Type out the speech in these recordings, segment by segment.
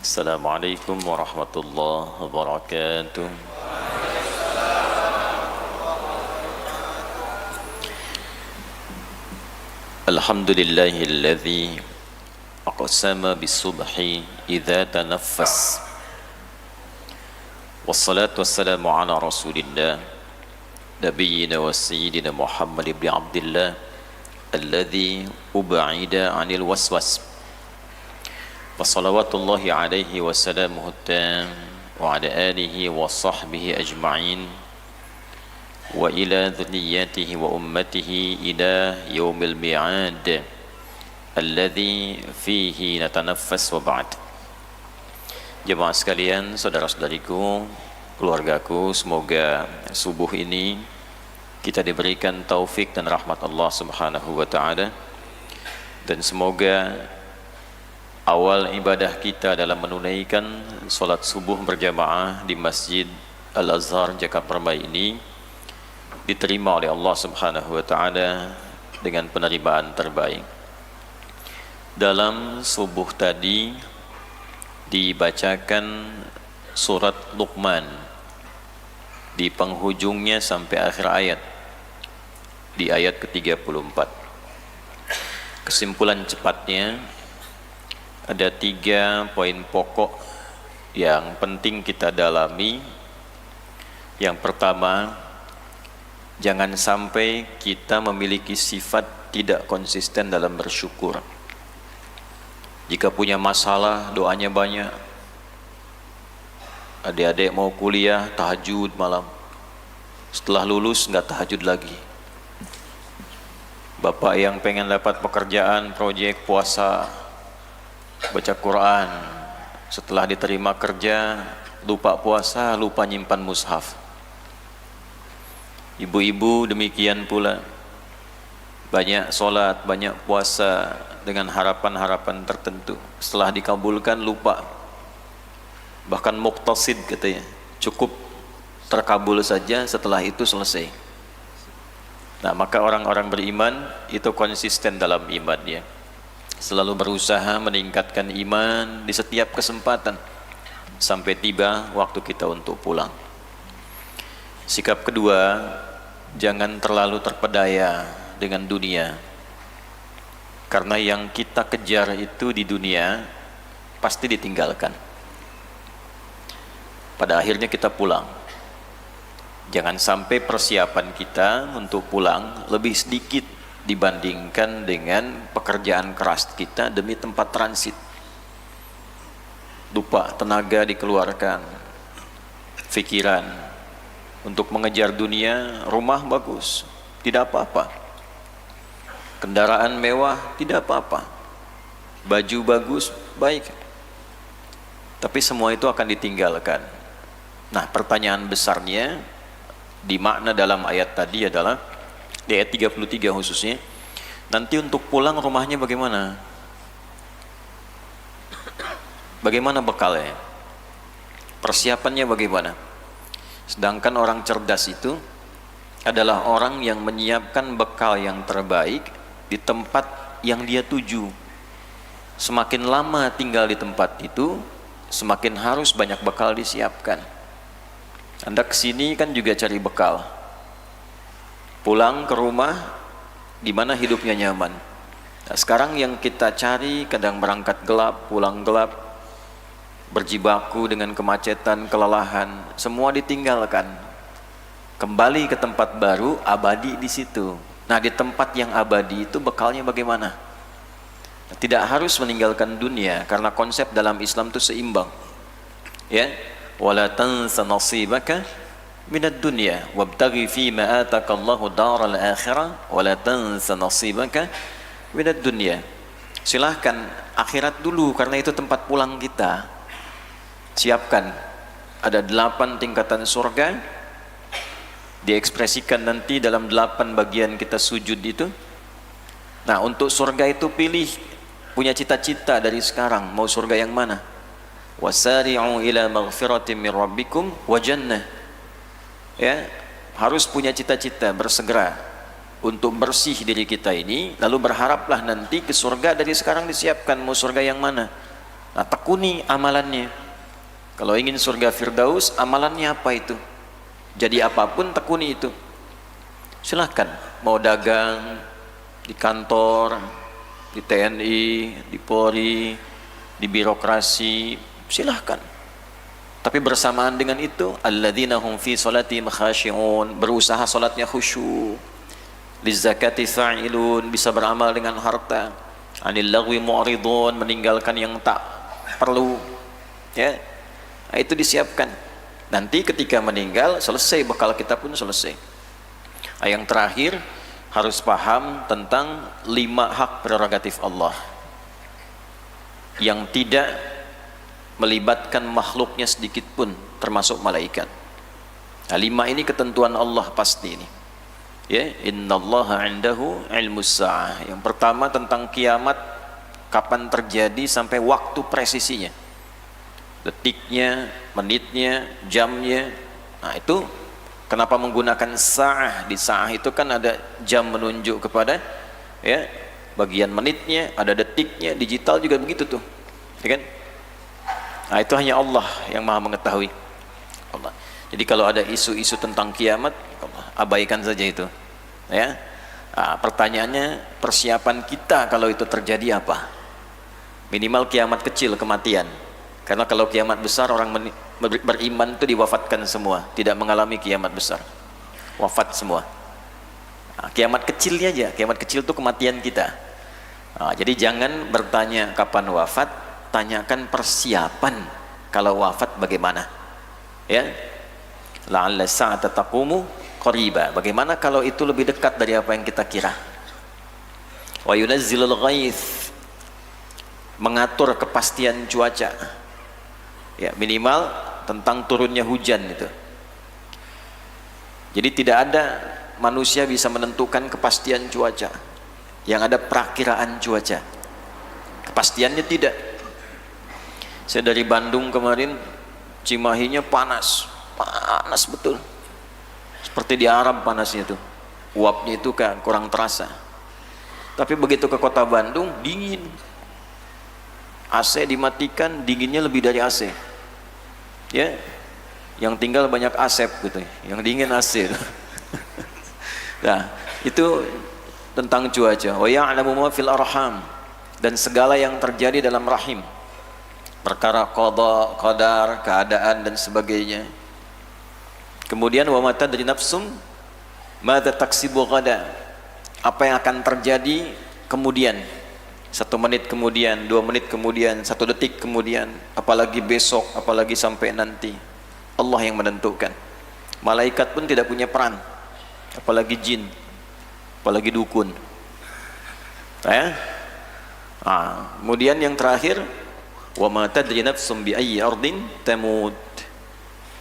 Assalamualaikum warahmatullahi wabarakatuh. Alhamdulillahilladzi aqsama bis-subhi idza tanaffas. Wassalatu wassalamu ala Rasulillah nabiyyina wa sayyidina Muhammad ibn Abdullah alladzi ub'ida 'anil waswas. Wassalawatullahi alaihi wassalamuhu tam wa ala alihi wa sahbihi ajma'in wa ila dhurriyyatihi wa ummatihi ila yaumil mi'ad alladhi fihi natanaffas wa ba'd. Jemaah sekalian, saudara-saudariku, keluargaku, semoga subuh ini kita diberikan taufik dan rahmat Allah Subhanahu wa taala, dan semoga awal ibadah kita dalam menunaikan solat subuh berjamaah di Masjid Al-Azhar Jakarta Permai ini diterima oleh Allah Subhanahu wa taala dengan penerimaan terbaik. Dalam subuh tadi dibacakan surat Luqman di penghujungnya sampai akhir ayat, di ayat ke-34. Kesimpulan cepatnya, ada 3 poin pokok yang penting kita dalami. Yang pertama, jangan sampai kita memiliki sifat tidak konsisten dalam bersyukur. Jika punya masalah, doanya banyak. Adik-adik mau kuliah, tahajud malam. Setelah lulus, nggak tahajud lagi. Bapak yang pengen dapat pekerjaan, proyek, puasa, baca Quran, setelah diterima kerja lupa puasa, lupa nyimpan mushaf. Ibu-ibu demikian pula, banyak sholat, banyak puasa dengan harapan-harapan tertentu, setelah dikabulkan lupa. Bahkan muqtasid katanya, cukup terkabul saja, setelah itu selesai. Nah, maka orang-orang beriman itu konsisten dalam imannya, selalu berusaha meningkatkan iman di setiap kesempatan sampai tiba waktu kita untuk pulang. Sikap kedua, jangan terlalu terpedaya dengan dunia, karena yang kita kejar itu di dunia pasti ditinggalkan. Pada akhirnya kita pulang. Jangan sampai persiapan kita untuk pulang lebih sedikit dibandingkan dengan pekerjaan keras kita demi tempat transit. Lupa tenaga dikeluarkan, pikiran untuk mengejar dunia. Rumah bagus, tidak apa-apa. Kendaraan mewah, tidak apa-apa. Baju bagus, baik. Tapi semua itu akan ditinggalkan. Nah, pertanyaan besarnya di makna dalam ayat tadi adalah, di ayat 33 khususnya, nanti untuk pulang rumahnya bagaimana? Bagaimana bekalnya? Persiapannya bagaimana? Sedangkan orang cerdas itu adalah orang yang menyiapkan bekal yang terbaik di tempat yang dia tuju. Semakin lama tinggal di tempat itu, semakin harus banyak bekal disiapkan. Anda kesini kan juga cari bekal. Pulang ke rumah di mana hidupnya nyaman. Nah, sekarang yang kita cari kadang berangkat gelap, pulang gelap, berjibaku dengan kemacetan, kelelahan, semua ditinggalkan. Kembali ke tempat baru, abadi di situ. Nah, di tempat yang abadi itu bekalnya bagaimana? Nah, tidak harus meninggalkan dunia, karena konsep dalam Islam itu seimbang. Ya, wala tansa nasibaka minad dunya wabtaghi fima atakallahu daral akhirah wala tansa nasibaka minad dunya. Silahkan akhirat dulu, karena itu tempat pulang kita. Siapkan, ada 8 tingkatan surga, diekspresikan nanti dalam 8 bagian kita sujud itu. Nah, untuk surga itu pilih, punya cita-cita dari sekarang, mau surga yang mana? Wasari'u ila maghfiratin min rabbikum wa jannah. Ya, harus punya cita-cita, bersegera untuk bersih diri kita ini, lalu berharaplah nanti ke surga dari sekarang disiapkan. Mau surga yang mana? Nah, tekuni amalannya. Kalau ingin surga Firdaus, amalannya apa itu? Jadi apapun tekuni itu. Silahkan, mau dagang di kantor, di TNI, di Polri, di birokrasi, silahkan. Tapi bersamaan dengan itu, alladzina hum fi salatihim khashi'un, berusaha salatnya khusyuk, lizakati fa'ilun, bisa beramal dengan harta, anil lagwi mu'ridun, meninggalkan yang tak perlu, ya. Nah, itu disiapkan. Nanti ketika meninggal selesai, bekal kita pun selesai. Nah, yang terakhir harus paham tentang 5 hak prerogatif Allah yang tidak melibatkan makhluknya sedikit pun, termasuk malaikat. Nah, 5 ini ketentuan Allah pasti ini. Ya, innallaha 'indahu 'ilmus sa'ah. Yang pertama tentang kiamat, kapan terjadi sampai waktu presisinya. Detiknya, menitnya, jamnya. Nah, itu kenapa menggunakan sa'ah? Di sa'ah itu kan ada jam menunjuk kepada, ya, bagian menitnya, ada detiknya, digital juga begitu tuh. Ya kan? Nah, itu hanya Allah yang Maha mengetahui. Allah. Jadi kalau ada isu-isu tentang kiamat, Allah, abaikan saja itu. Ya. Nah, pertanyaannya, persiapan kita kalau itu terjadi apa? Minimal kiamat kecil, kematian. Karena kalau kiamat besar, orang beriman itu diwafatkan semua, tidak mengalami kiamat besar, wafat semua. Nah, kiamat kecilnya aja, kiamat kecil itu kematian kita. Nah, jadi jangan bertanya kapan wafat, tanyakan persiapan kalau wafat bagaimana, ya. La'alla sa'ata taqumu qariba, bagaimana kalau itu lebih dekat dari apa yang kita kira. Wa yunazzilul ghaith, mengatur kepastian cuaca, ya, minimal tentang turunnya hujan itu. Jadi tidak ada manusia bisa menentukan kepastian cuaca, yang ada perakiraan cuaca, kepastiannya tidak. Saya dari Bandung kemarin, Cimahinya panas betul, seperti di Arab panasnya tuh, uapnya itu kan kurang terasa. Tapi begitu ke kota Bandung, dingin, AC dimatikan, dinginnya lebih dari AC, ya, yang tinggal banyak asep gitu, yang dingin AC. Nah, itu tentang cuaca. Wa ya'lamu ma fil arham, dan segala yang terjadi dalam rahim, perkara qada, qadar, keadaan dan sebagainya. Kemudian wa ma tadri nafsum madza taksibu ghada, apa yang akan terjadi kemudian, 1 menit kemudian, 2 menit kemudian, 1 detik kemudian, apalagi besok, apalagi sampai nanti. Allah yang menentukan. Malaikat pun tidak punya peran, apalagi jin, apalagi dukun. Nah, kemudian yang terakhir, wa ma tadri nafsum bi ayyi ardin tamut.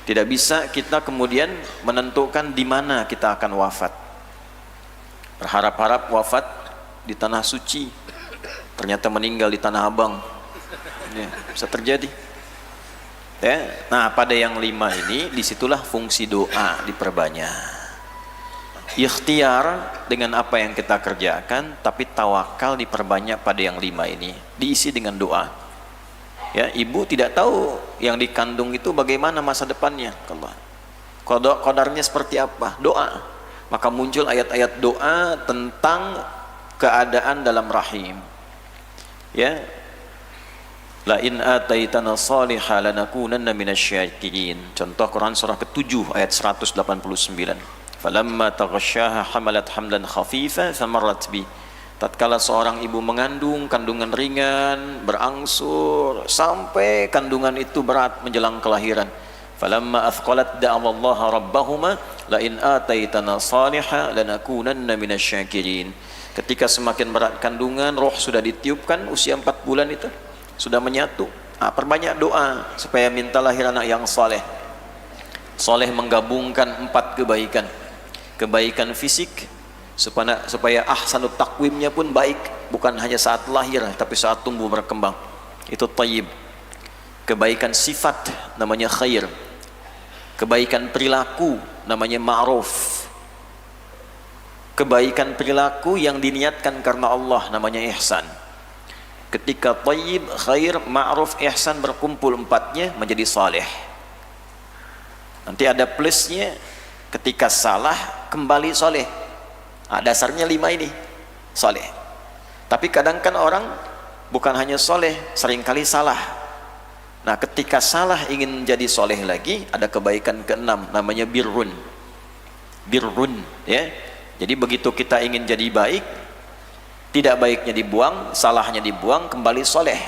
Tidak bisa kita kemudian menentukan di mana kita akan wafat. Berharap-harap wafat di tanah suci, ternyata meninggal di Tanah Abang, ya, bisa terjadi, ya. Nah, pada yang 5 ini, disitulah fungsi doa diperbanyak. Ikhtiar dengan apa yang kita kerjakan, tapi tawakal diperbanyak pada yang 5 ini, diisi dengan doa. Ya, ibu tidak tahu yang dikandung itu bagaimana masa depannya, qadarnya seperti apa, doa. Maka muncul ayat-ayat doa tentang keadaan dalam rahim. Ya, la in ataitana salihah lanakunanna minasyakirin. Contoh Quran surah ke-7 ayat 189. Falamma taghasyaha hamalat hamlan khafifa famarrat bi. Tatkala seorang ibu mengandung kandungan ringan, berangsur sampai kandungan itu berat menjelang kelahiran. Falamma athqalat da'awallaha rabbahuma la in ataitana salihah lanakunanna minasyakirin. Ketika semakin berat kandungan, roh sudah ditiupkan, usia 4 bulan itu sudah menyatu. Perbanyak doa supaya minta lahir anak yang saleh. Saleh menggabungkan 4 kebaikan. Kebaikan fisik, supaya ahsanut takwimnya pun baik, bukan hanya saat lahir tapi saat tumbuh berkembang, itu thayyib. Kebaikan sifat namanya khair. Kebaikan perilaku namanya ma'ruf. Kebaikan perilaku yang diniatkan karena Allah namanya ihsan. Ketika thayyib, khair, ma'ruf, ihsan berkumpul empatnya menjadi saleh. Nanti ada plusnya, ketika salah kembali soleh. Dasarnya 5 ini soleh. Tapi kadang kan orang bukan hanya soleh, seringkali salah. Nah ketika salah ingin jadi soleh lagi, ada kebaikan ke-6 namanya birrun. Birrun, ya. Jadi begitu kita ingin jadi baik, tidak baiknya dibuang, salahnya dibuang, kembali soleh.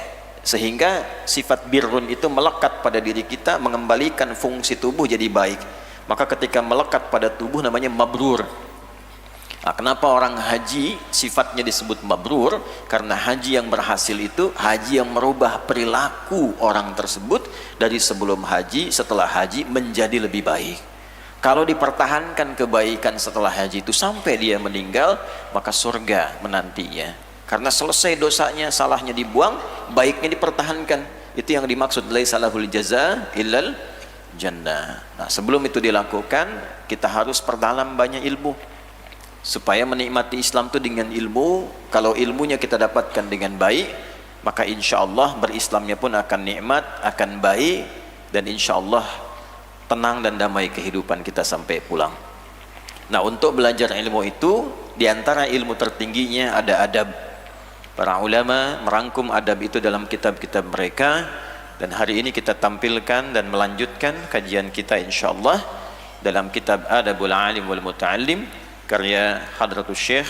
Sehingga sifat birrun itu melekat pada diri kita, mengembalikan fungsi tubuh jadi baik. Maka ketika melekat pada tubuh namanya mabrur. Nah, kenapa orang haji sifatnya disebut mabrur? Karena haji yang berhasil itu haji yang merubah perilaku orang tersebut dari sebelum haji, setelah haji menjadi lebih baik. Kalau dipertahankan kebaikan setelah haji itu sampai dia meninggal, maka surga menantinya. Karena selesai dosanya, salahnya dibuang, baiknya dipertahankan. Itu yang dimaksud laisa lahul jaza illal jannah. Nah, sebelum itu dilakukan, kita harus perdalam banyak ilmu. Supaya menikmati Islam itu dengan ilmu. Kalau ilmunya kita dapatkan dengan baik, maka insya Allah berislamnya pun akan nikmat, akan baik, dan insya Allah tenang dan damai kehidupan kita sampai pulang. Nah, untuk belajar ilmu itu, diantara ilmu tertingginya ada adab. Para ulama merangkum adab itu dalam kitab-kitab mereka, dan hari ini kita tampilkan dan melanjutkan kajian kita insyaallah dalam kitab Adabul Alim wal Muta'allim karya Hadratus Syekh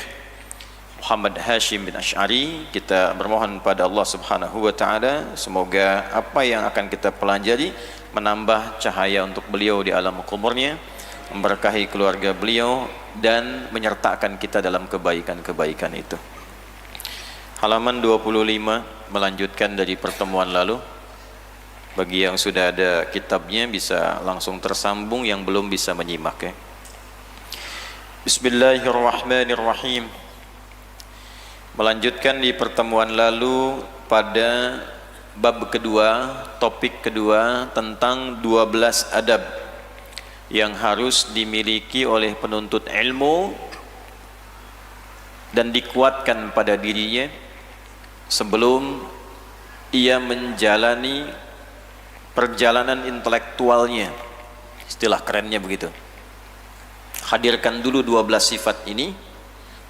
Muhammad Hashim bin Asy'ari. Kita bermohon pada Allah Subhanahu wa taala semoga apa yang akan kita pelajari menambah cahaya untuk beliau di alam kuburnya, memberkahi keluarga beliau, dan menyertakan kita dalam kebaikan-kebaikan itu. Halaman 25 melanjutkan dari pertemuan lalu. Bagi yang sudah ada kitabnya bisa langsung tersambung, yang belum bisa menyimak ya. Bismillahirrahmanirrahim. Melanjutkan di pertemuan lalu pada bab kedua, topik kedua tentang 12 adab yang harus dimiliki oleh penuntut ilmu dan dikuatkan pada dirinya sebelum ia menjalani perjalanan intelektualnya. Istilah kerennya begitu. Hadirkan dulu 12 sifat ini,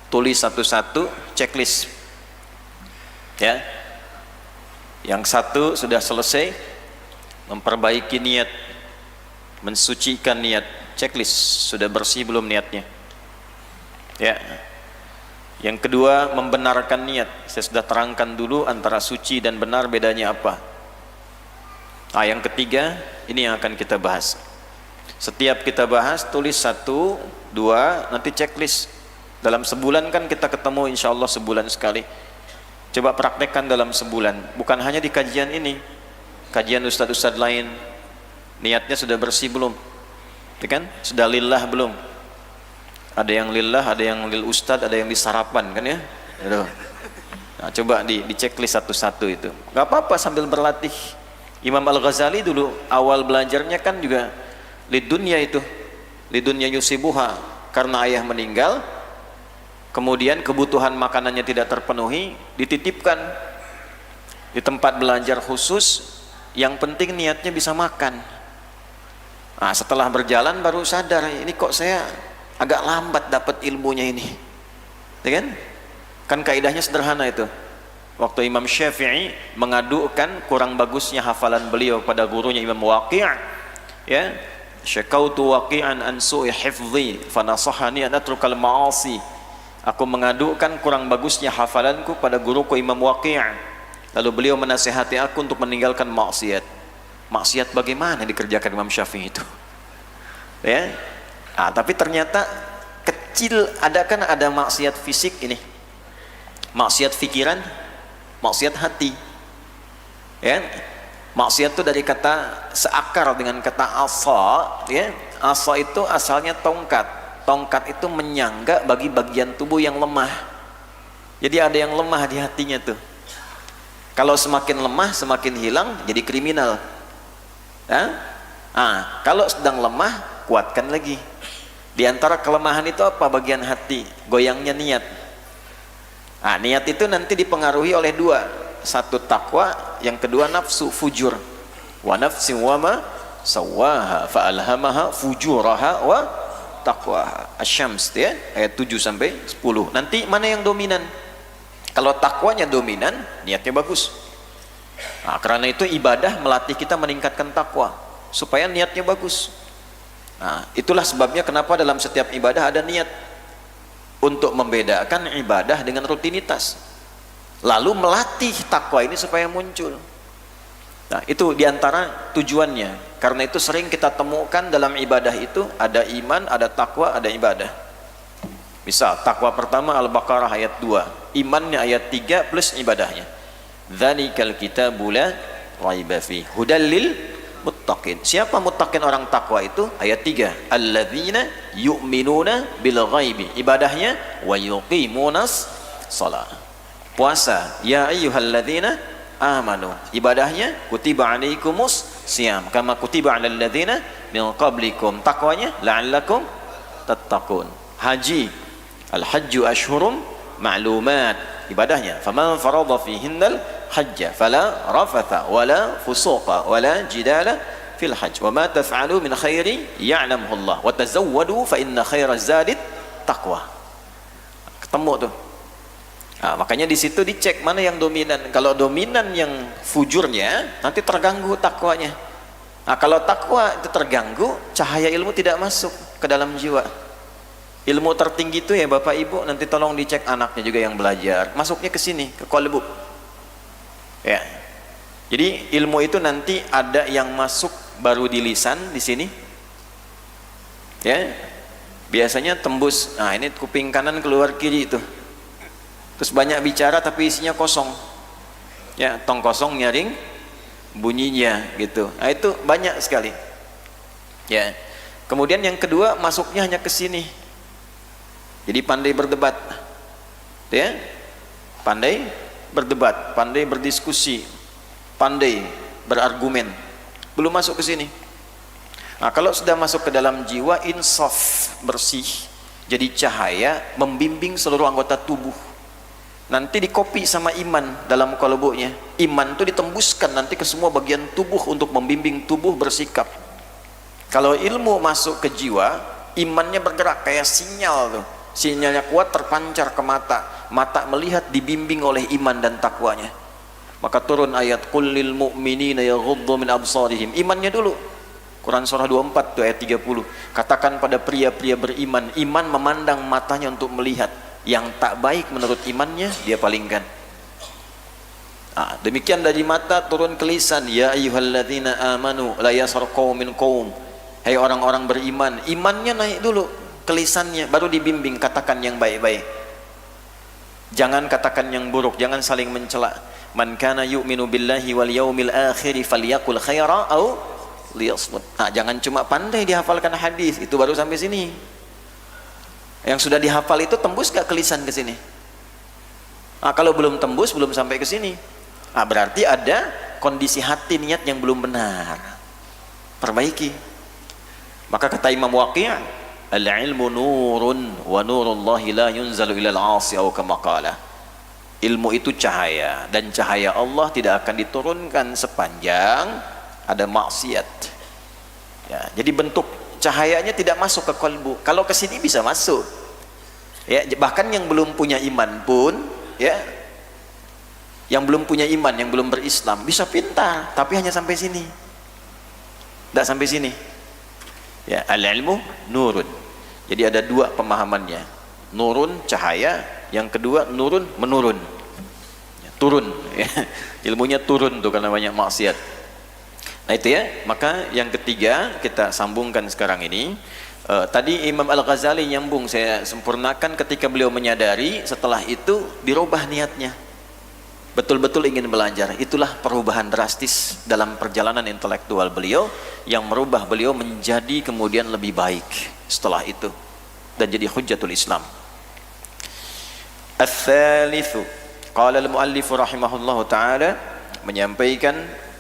tulis satu-satu, checklist ya. Yang satu sudah selesai, memperbaiki niat, mensucikan niat, checklist, sudah bersih belum niatnya ya. Yang kedua, membenarkan niat. Saya sudah terangkan dulu antara suci dan benar bedanya apa. Nah, yang ketiga, ini yang akan kita bahas. Setiap kita bahas, tulis 1, 2, nanti checklist. Dalam sebulan kan kita ketemu insya Allah sebulan sekali. Coba praktekkan dalam sebulan, bukan hanya di kajian ini, kajian ustadz-ustadz lain. Niatnya sudah bersih belum? Ya kan? Sudah lillah belum? Ada yang lillah, ada yang lil ustadz, ada yang di sarapan kan ya? Nah, coba di checklist satu-satu itu. Gak apa-apa sambil berlatih. Imam Al-Ghazali dulu awal belajarnya kan juga lidunya itu, lidunya yusibuha, karena ayah meninggal, kemudian kebutuhan makanannya tidak terpenuhi, dititipkan di tempat belajar khusus, yang penting niatnya bisa makan. Nah, setelah berjalan baru sadar, ini kok saya agak lambat dapat ilmunya ini, ya kan? Kan kaidahnya sederhana itu. Waktu Imam Syafi'i mengadukan kurang bagusnya hafalan beliau pada gurunya Imam Waqi', ya, syakautu waqi'an an su'i hifdhi fanasahani an atrukal ma'asi. Aku mengadukan kurang bagusnya hafalanku pada guruku Imam Waqi'. Lalu beliau menasihati aku untuk meninggalkan maksiat. Maksiat bagaimana dikerjakan Imam Syafi'i itu? Ya. Nah, tapi ternyata kecil, ada maksiat fisik ini. Maksiat pikiran, maksiat hati. Ya. Maksiat itu dari kata seakar dengan kata asa, ya. Asa itu asalnya tongkat. Tongkat itu menyangga bagi bagian tubuh yang lemah. Jadi ada yang lemah di hatinya tuh. Kalau semakin lemah, semakin hilang, jadi kriminal. Ya? Nah, kalau sedang lemah, kuatkan lagi. Di antara kelemahan itu apa? Bagian hati, goyangnya niat. Nah, niat itu nanti dipengaruhi oleh dua. satu takwa, yang kedua nafsu fujur. Wa nafsin wa ma sawaha fa alhamaha fujuraha wa taqwaha. Asy-Syams ya, ayat 7 sampai 10. Nanti mana yang dominan? Kalau takwanya dominan, niatnya bagus. Nah, karena itu ibadah melatih kita meningkatkan takwa supaya niatnya bagus. Nah, itulah sebabnya kenapa dalam setiap ibadah ada niat, untuk membedakan ibadah dengan rutinitas, lalu melatih takwa ini supaya muncul. Nah, itu diantara tujuannya. Karena itu sering kita temukan dalam ibadah itu ada iman, ada takwa, ada ibadah. Misal takwa pertama Al-Baqarah ayat 2, imannya ayat 3 plus ibadahnya. Dzalikal kitabu la raiba fi hudal lil muttaqin. Siapa muttaqin orang takwa itu? Ayat 3, alladzina yu'minuna bil ghaibi, ibadahnya wa yuqimunas shalah. Puasa, ya ayyuhalladzina amanu, ibadahnya kutiba alaikumus siyam kama kutiba alal ladzina min qablikum, takwanya la'allakum tattaqun. Haji, al-hajju ashhurum ma'lumat, ibadahnya faman farada fihinnal hajja fala rafatha wala fusuqa wala jidala fil hajj wa ma taf'alu min khairi ya'lamuhu Allah wa tazawwadu fa inna khairaz zadit taqwa. Ketemu tuh. Nah, makanya di situ dicek mana yang dominan. Kalau dominan yang fujurnya, nanti terganggu takwanya. Nah, kalau takwa itu terganggu, cahaya ilmu tidak masuk ke dalam jiwa. Ilmu tertinggi itu ya Bapak Ibu, nanti tolong dicek anaknya juga yang belajar, masuknya ke sini, ke qalbu. Ya. Jadi ilmu itu nanti ada yang masuk baru di lisan di sini. Ya. Biasanya tembus. Nah, ini kuping kanan keluar kiri itu. Terus banyak bicara tapi isinya kosong. Ya, tong kosong nyaring bunyinya gitu. Nah, itu banyak sekali. Ya. Kemudian yang kedua masuknya hanya ke sini. Jadi pandai berdebat. Ya. Pandai berdebat, pandai berdiskusi, pandai berargumen. Belum masuk ke sini. Nah, kalau sudah masuk ke dalam jiwa, insaf, bersih, jadi cahaya membimbing seluruh anggota tubuh. Nanti dikopi sama iman dalam qalbunya. Iman itu ditembuskan nanti ke semua bagian tubuh untuk membimbing tubuh bersikap. Kalau ilmu masuk ke jiwa, imannya bergerak kayak sinyal tuh. Sinyalnya kuat, terpancar ke mata. Mata melihat dibimbing oleh iman dan takwanya. Maka turun ayat qul lil mu'minina yaghuddu min absarihim. Imannya dulu. Quran surah 24 tuh ayat 30. Katakan pada pria-pria beriman, iman memandang matanya untuk melihat. Yang tak baik menurut imannya dia palingkan. Nah, demikian dari mata turun ke lisan, ya ayyuhalladzina amanu la yasar qaumin qaum. Hai orang-orang beriman, imannya naik dulu ke lisannya, baru dibimbing katakan yang baik-baik. Jangan katakan yang buruk, jangan saling mencela. Man kana yu'minu billahi wal yaumil akhir falyakul khaira au liyasmut. Nah, jangan cuma pandai dihafalkan hadis, itu baru sampai sini. Yang sudah dihafal itu tembus gak ke lisan ke sini? Nah, kalau belum tembus, belum sampai ke sini. Nah, berarti ada kondisi hati niat yang belum benar. Perbaiki. Maka kata Imam Waqi', al-ilmu nurun wa nurullahi la yunzalu ilal 'asi aw kama qala. Ilmu itu cahaya, dan cahaya Allah tidak akan diturunkan sepanjang ada maksiat. Ya, jadi bentuk cahayanya tidak masuk ke kalbu. Kalau ke sini bisa masuk. Ya, bahkan yang belum punya iman pun, ya, yang belum punya iman, yang belum berislam bisa pintar, tapi hanya sampai sini. Tidak sampai sini. Ya, al-ilmu nurun. Jadi ada dua pemahamannya. Nurun cahaya, yang kedua nurun menurun. Ya, turun. Ya. Ilmunya turun tuh karena banyak maksiat. Nah itu ya, maka yang ketiga kita sambungkan sekarang ini. Tadi Imam Al-Ghazali nyambung, saya sempurnakan ketika beliau menyadari, setelah itu dirubah niatnya. Betul-betul ingin belajar. Itulah perubahan drastis dalam perjalanan intelektual beliau yang merubah beliau menjadi kemudian lebih baik setelah itu dan jadi hujjatul Islam. Ats-tsalitsu, qala al-muallif rahimahullahu taala, menyampaikan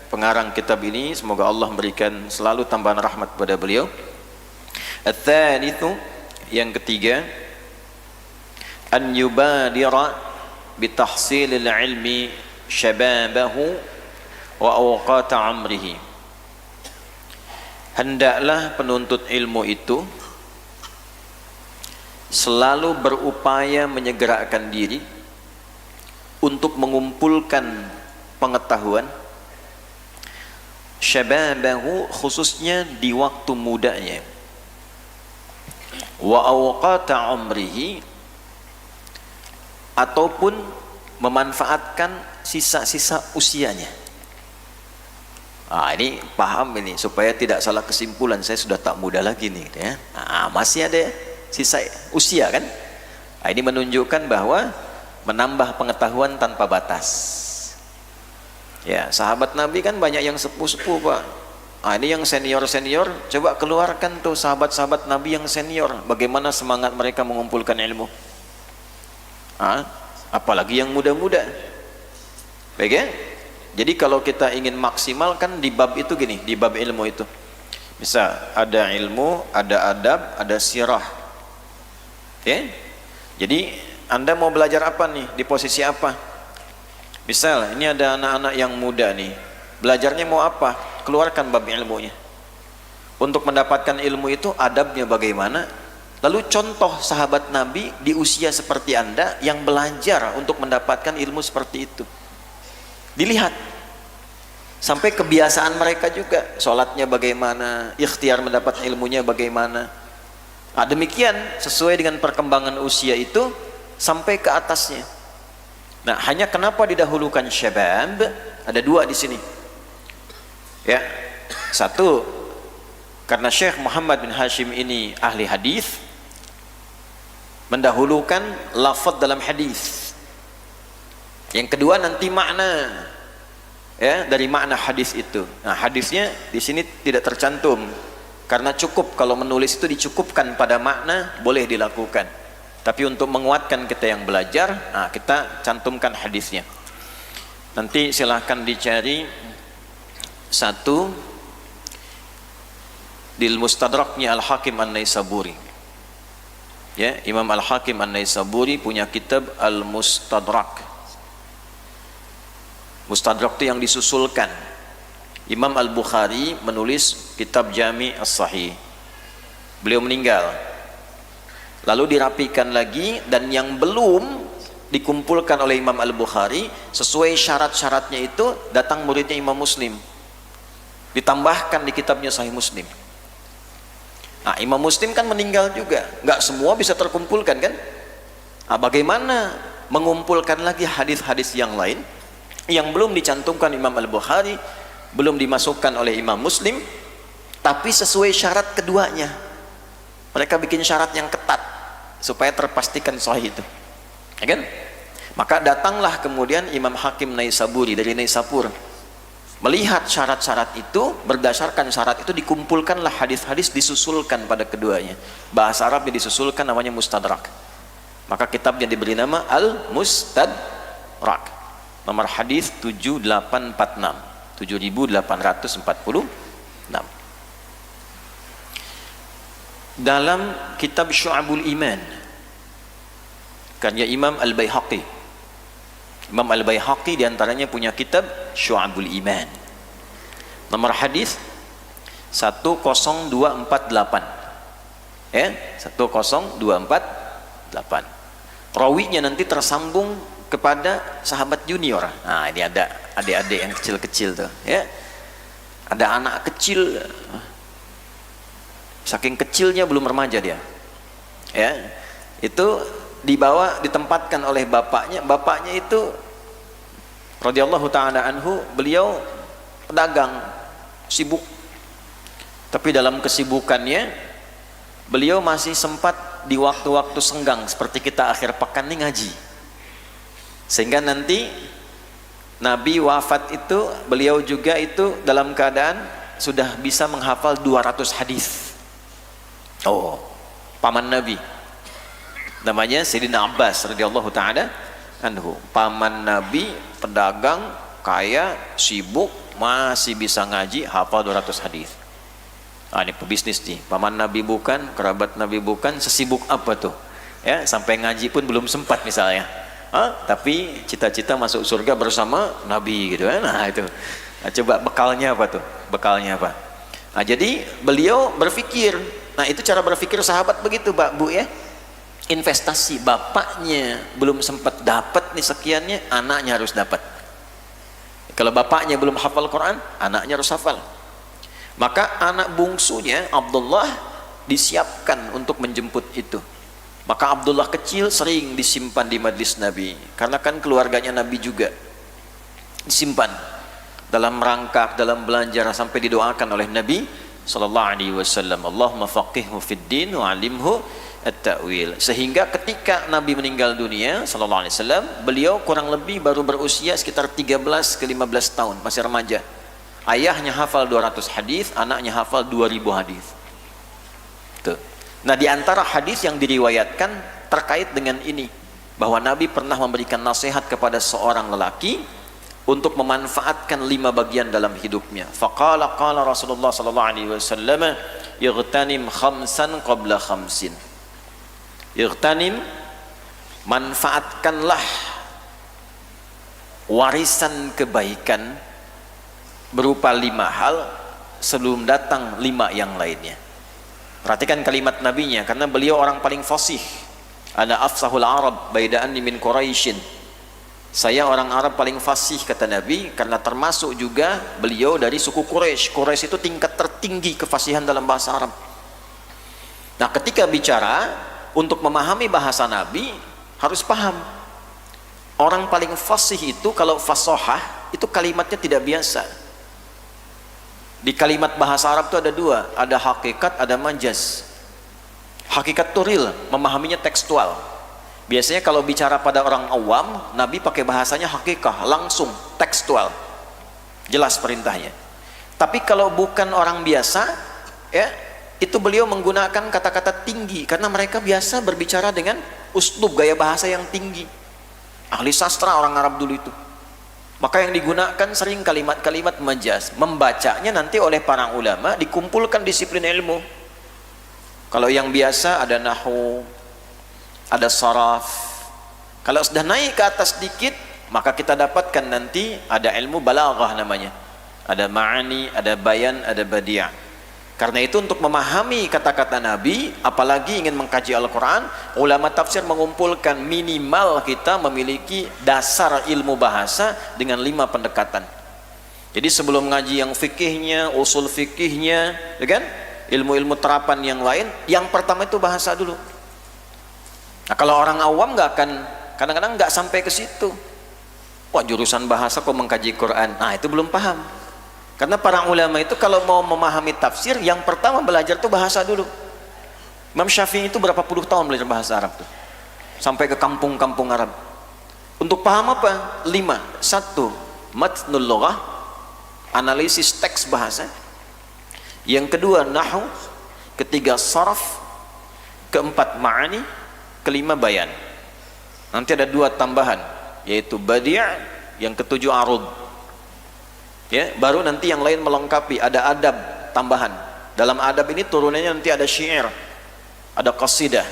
pengarang kitab ini, semoga Allah memberikan selalu tambahan rahmat kepada beliau. Ats-tsalitsu, yang ketiga, an yubadira bitahsilil ilmi syababahu wa awqata amrihi. Hendaklah penuntut ilmu itu selalu berupaya menyegerakan diri untuk mengumpulkan pengetahuan, syababahu khususnya di waktu mudanya, wa awqata umrihi ataupun memanfaatkan sisa-sisa usianya. Ini paham ini supaya tidak salah kesimpulan, saya sudah tak muda lagi nih ya. Masih ada sisa usia kan. Ini menunjukkan bahwa menambah pengetahuan tanpa batas. Ya, sahabat Nabi kan banyak yang sepuh-sepuh, Pak. Ini yang senior-senior, coba keluarkan tuh sahabat-sahabat Nabi yang senior, bagaimana semangat mereka mengumpulkan ilmu. Apalagi yang muda-muda. Baik ya? Jadi kalau kita ingin maksimal kan di bab itu gini, di bab ilmu itu. Misal ada ilmu, ada adab, ada sirah. Ya? Jadi Anda mau belajar apa nih? Di posisi apa? Misal ini ada anak-anak yang muda nih, belajarnya mau apa? Keluarkan bab ilmunya. Untuk mendapatkan ilmu itu adabnya bagaimana? Lalu contoh sahabat Nabi di usia seperti Anda yang belajar untuk mendapatkan ilmu seperti itu. Dilihat sampai kebiasaan mereka juga, sholatnya bagaimana, ikhtiar mendapat ilmunya bagaimana. Demikian sesuai dengan perkembangan usia itu sampai ke atasnya. Nah, hanya kenapa didahulukan syabab? Ada dua di sini. Ya, satu karena Syekh Muhammad bin Hashim ini ahli hadis, mendahulukan lafaz dalam hadis. Yang kedua nanti makna, ya, dari makna hadis itu. Nah, hadisnya di sini tidak tercantum karena cukup kalau menulis itu dicukupkan pada makna, boleh dilakukan. Tapi untuk menguatkan kita yang belajar, kita cantumkan hadisnya. Nanti silahkan dicari satu di Mustadraknya Al-Hakim An-Naisaburi. Ya, Imam Al-Hakim An-Naisaburi punya kitab Al-Mustadrak. Mustadrak itu yang disusulkan. Imam Al-Bukhari menulis kitab Jami' As-Sahih. Beliau meninggal, lalu dirapikan lagi, dan yang belum dikumpulkan oleh Imam Al-Bukhari sesuai syarat-syaratnya itu datang muridnya Imam Muslim, ditambahkan di kitabnya Sahih Muslim. Imam Muslim kan meninggal juga, nggak semua bisa terkumpulkan kan. Bagaimana mengumpulkan lagi hadis-hadis yang lain yang belum dicantumkan Imam Al-Bukhari, belum dimasukkan oleh Imam Muslim, tapi sesuai syarat keduanya. Mereka bikin syarat yang ketat supaya terpastikan sahih itu, ya kan? Maka datanglah kemudian Imam Hakim Naisaburi dari Naisapur, melihat syarat-syarat itu, berdasarkan syarat itu dikumpulkanlah hadis-hadis, disusulkan pada keduanya. Bahasa Arabnya disusulkan, namanya Mustadrak. Maka kitabnya diberi nama Al-Mustadrak. Nomor hadis 7846, 7846. Dalam kitab Syu'abul Iman karya Imam Al-Baihaqi. Imam Al-Baihaqi diantaranya punya kitab Syu'abul Iman. Nomor hadis 10248. Ya, 10248. Rawinya nanti tersambung kepada sahabat junior. Ini ada adik-adik yang kecil-kecil tuh, ya. Ada anak kecil, saking kecilnya belum remaja dia, ya. Itu dibawa, ditempatkan oleh bapaknya. Bapaknya itu radhiyallahu ta'ala anhu, beliau pedagang, sibuk. Tapi dalam kesibukannya beliau masih sempat di waktu-waktu senggang seperti kita akhir pekan ini ngaji. Sehingga nanti Nabi wafat itu, beliau juga itu dalam keadaan sudah bisa menghafal 200 hadis. Paman Nabi namanya Sayyidina Abbas radhiyallahu ta'ala anhu. Paman Nabi, pedagang, kaya, sibuk, masih bisa ngaji, hafal 200 hadis. Ini pebisnis nih. Paman Nabi bukan, kerabat Nabi bukan, sesibuk apa tuh? Ya, sampai ngaji pun belum sempat misalnya. tapi cita-cita masuk surga bersama Nabi gitu kan. Nah itu, nah, coba bekalnya apa tuh, bekalnya apa? Nah jadi beliau berpikir, nah itu cara berpikir sahabat begitu Pak Bu ya, investasi. Bapaknya belum sempat dapat nih sekiannya, anaknya harus dapat. Kalau bapaknya belum hafal Quran, anaknya harus hafal. Maka anak bungsunya Abdullah disiapkan untuk menjemput itu. Maka Abdullah kecil sering disimpan di majlis Nabi, karena kan keluarganya Nabi juga disimpan dalam rangka, dalam belajar, sampai didoakan oleh Nabi sallallahu alaihi wasallam, Allahumma faqihhu fid din wa 'allimhu at-ta'wil. Sehingga ketika Nabi meninggal dunia sallallahu alaihi wasallam, beliau kurang lebih baru berusia sekitar 13 ke 15 tahun, masih remaja. Ayahnya hafal 200 hadis, anaknya hafal 2000 hadis. Tuh. Nah, di antara hadis yang diriwayatkan terkait dengan ini, bahwa Nabi pernah memberikan nasihat kepada seorang lelaki untuk memanfaatkan 5 bagian dalam hidupnya. Faqala qala Rasulullah sallallahu alaihi wasallam, "Ightanim khamsan qabla khamsin." Ightanim, manfaatkanlah warisan kebaikan berupa 5 hal sebelum datang 5 yang lainnya. Perhatikan kalimat nabinya, karena beliau orang paling fasih. Ana afsahul Arab baida'anni min Quraisyin. Saya orang Arab paling fasih, kata Nabi, karena termasuk juga beliau dari suku Quraisy. Quraisy itu tingkat tertinggi kefasihan dalam bahasa Arab. Nah, ketika bicara untuk memahami bahasa Nabi harus paham. Orang paling fasih itu kalau fasohah itu kalimatnya tidak biasa. Di kalimat bahasa Arab itu ada 2, ada hakikat, ada majaz. Hakikat itu real, memahaminya tekstual. Biasanya kalau bicara pada orang awam, Nabi pakai bahasanya hakikah, langsung, tekstual, jelas perintahnya. Tapi kalau bukan orang biasa, ya, itu beliau menggunakan kata-kata tinggi, karena mereka biasa berbicara dengan uslub, gaya bahasa yang tinggi. Ahli sastra orang Arab dulu itu. Maka yang digunakan sering kalimat-kalimat majaz. Membacanya nanti oleh para ulama dikumpulkan disiplin ilmu. Kalau yang biasa ada nahwu, ada saraf. Kalau sudah naik ke atas sedikit, maka kita dapatkan nanti ada ilmu balaghah namanya. Ada ma'ani, ada bayan, ada badi'. Karena itu untuk memahami kata-kata Nabi, apalagi ingin mengkaji Al-Quran, ulama tafsir mengumpulkan minimal kita memiliki dasar ilmu bahasa dengan 5 pendekatan. Jadi sebelum ngaji yang fikihnya, usul fikihnya, ya kan? Ilmu-ilmu terapan yang lain, yang pertama itu bahasa dulu. Nah, kalau orang awam nggak akan, kadang-kadang nggak sampai ke situ. Wah, jurusan bahasa kok mengkaji Quran? Nah, itu belum paham. Karena para ulama itu kalau mau memahami tafsir, yang pertama belajar tuh bahasa dulu. Imam Syafi'i itu berapa puluh tahun belajar bahasa Arab tuh, sampai ke kampung-kampung Arab. Untuk paham apa? 5. 1. Matnul lughah, analisis teks bahasa. Yang kedua nahwu, ketiga saraf, keempat ma'ani, kelima bayan. Nanti ada 2 tambahan, yaitu badi', yang ketujuh arud. Ya, baru nanti yang lain melengkapi, ada adab tambahan. Dalam adab ini turunannya nanti ada syair, ada qasidah.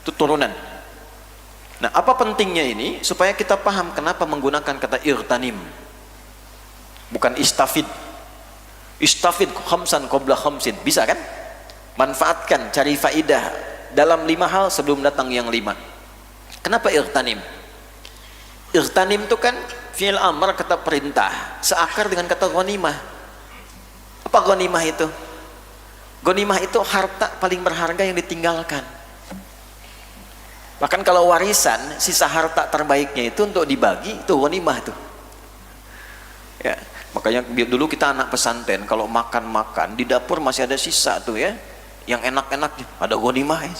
Itu turunan. Nah, apa pentingnya ini? Supaya kita paham kenapa menggunakan kata irtanim, bukan istafid. Istafid khamsan qabla khamsin, bisa kan? Manfaatkan, cari faidah dalam 5 hal sebelum datang yang 5. Kenapa irtanim? Irtanim itu kan fi'il amr, kata perintah, seakar dengan kata ghanimah. Apa ghanimah itu? Ghanimah itu harta paling berharga yang ditinggalkan. Bahkan kalau warisan, sisa harta terbaiknya itu untuk dibagi, itu ghanimah itu. Ya, makanya dulu kita anak pesantren, kalau makan-makan di dapur masih ada sisa tuh ya, yang enak-enaknya ada ghanimah ya.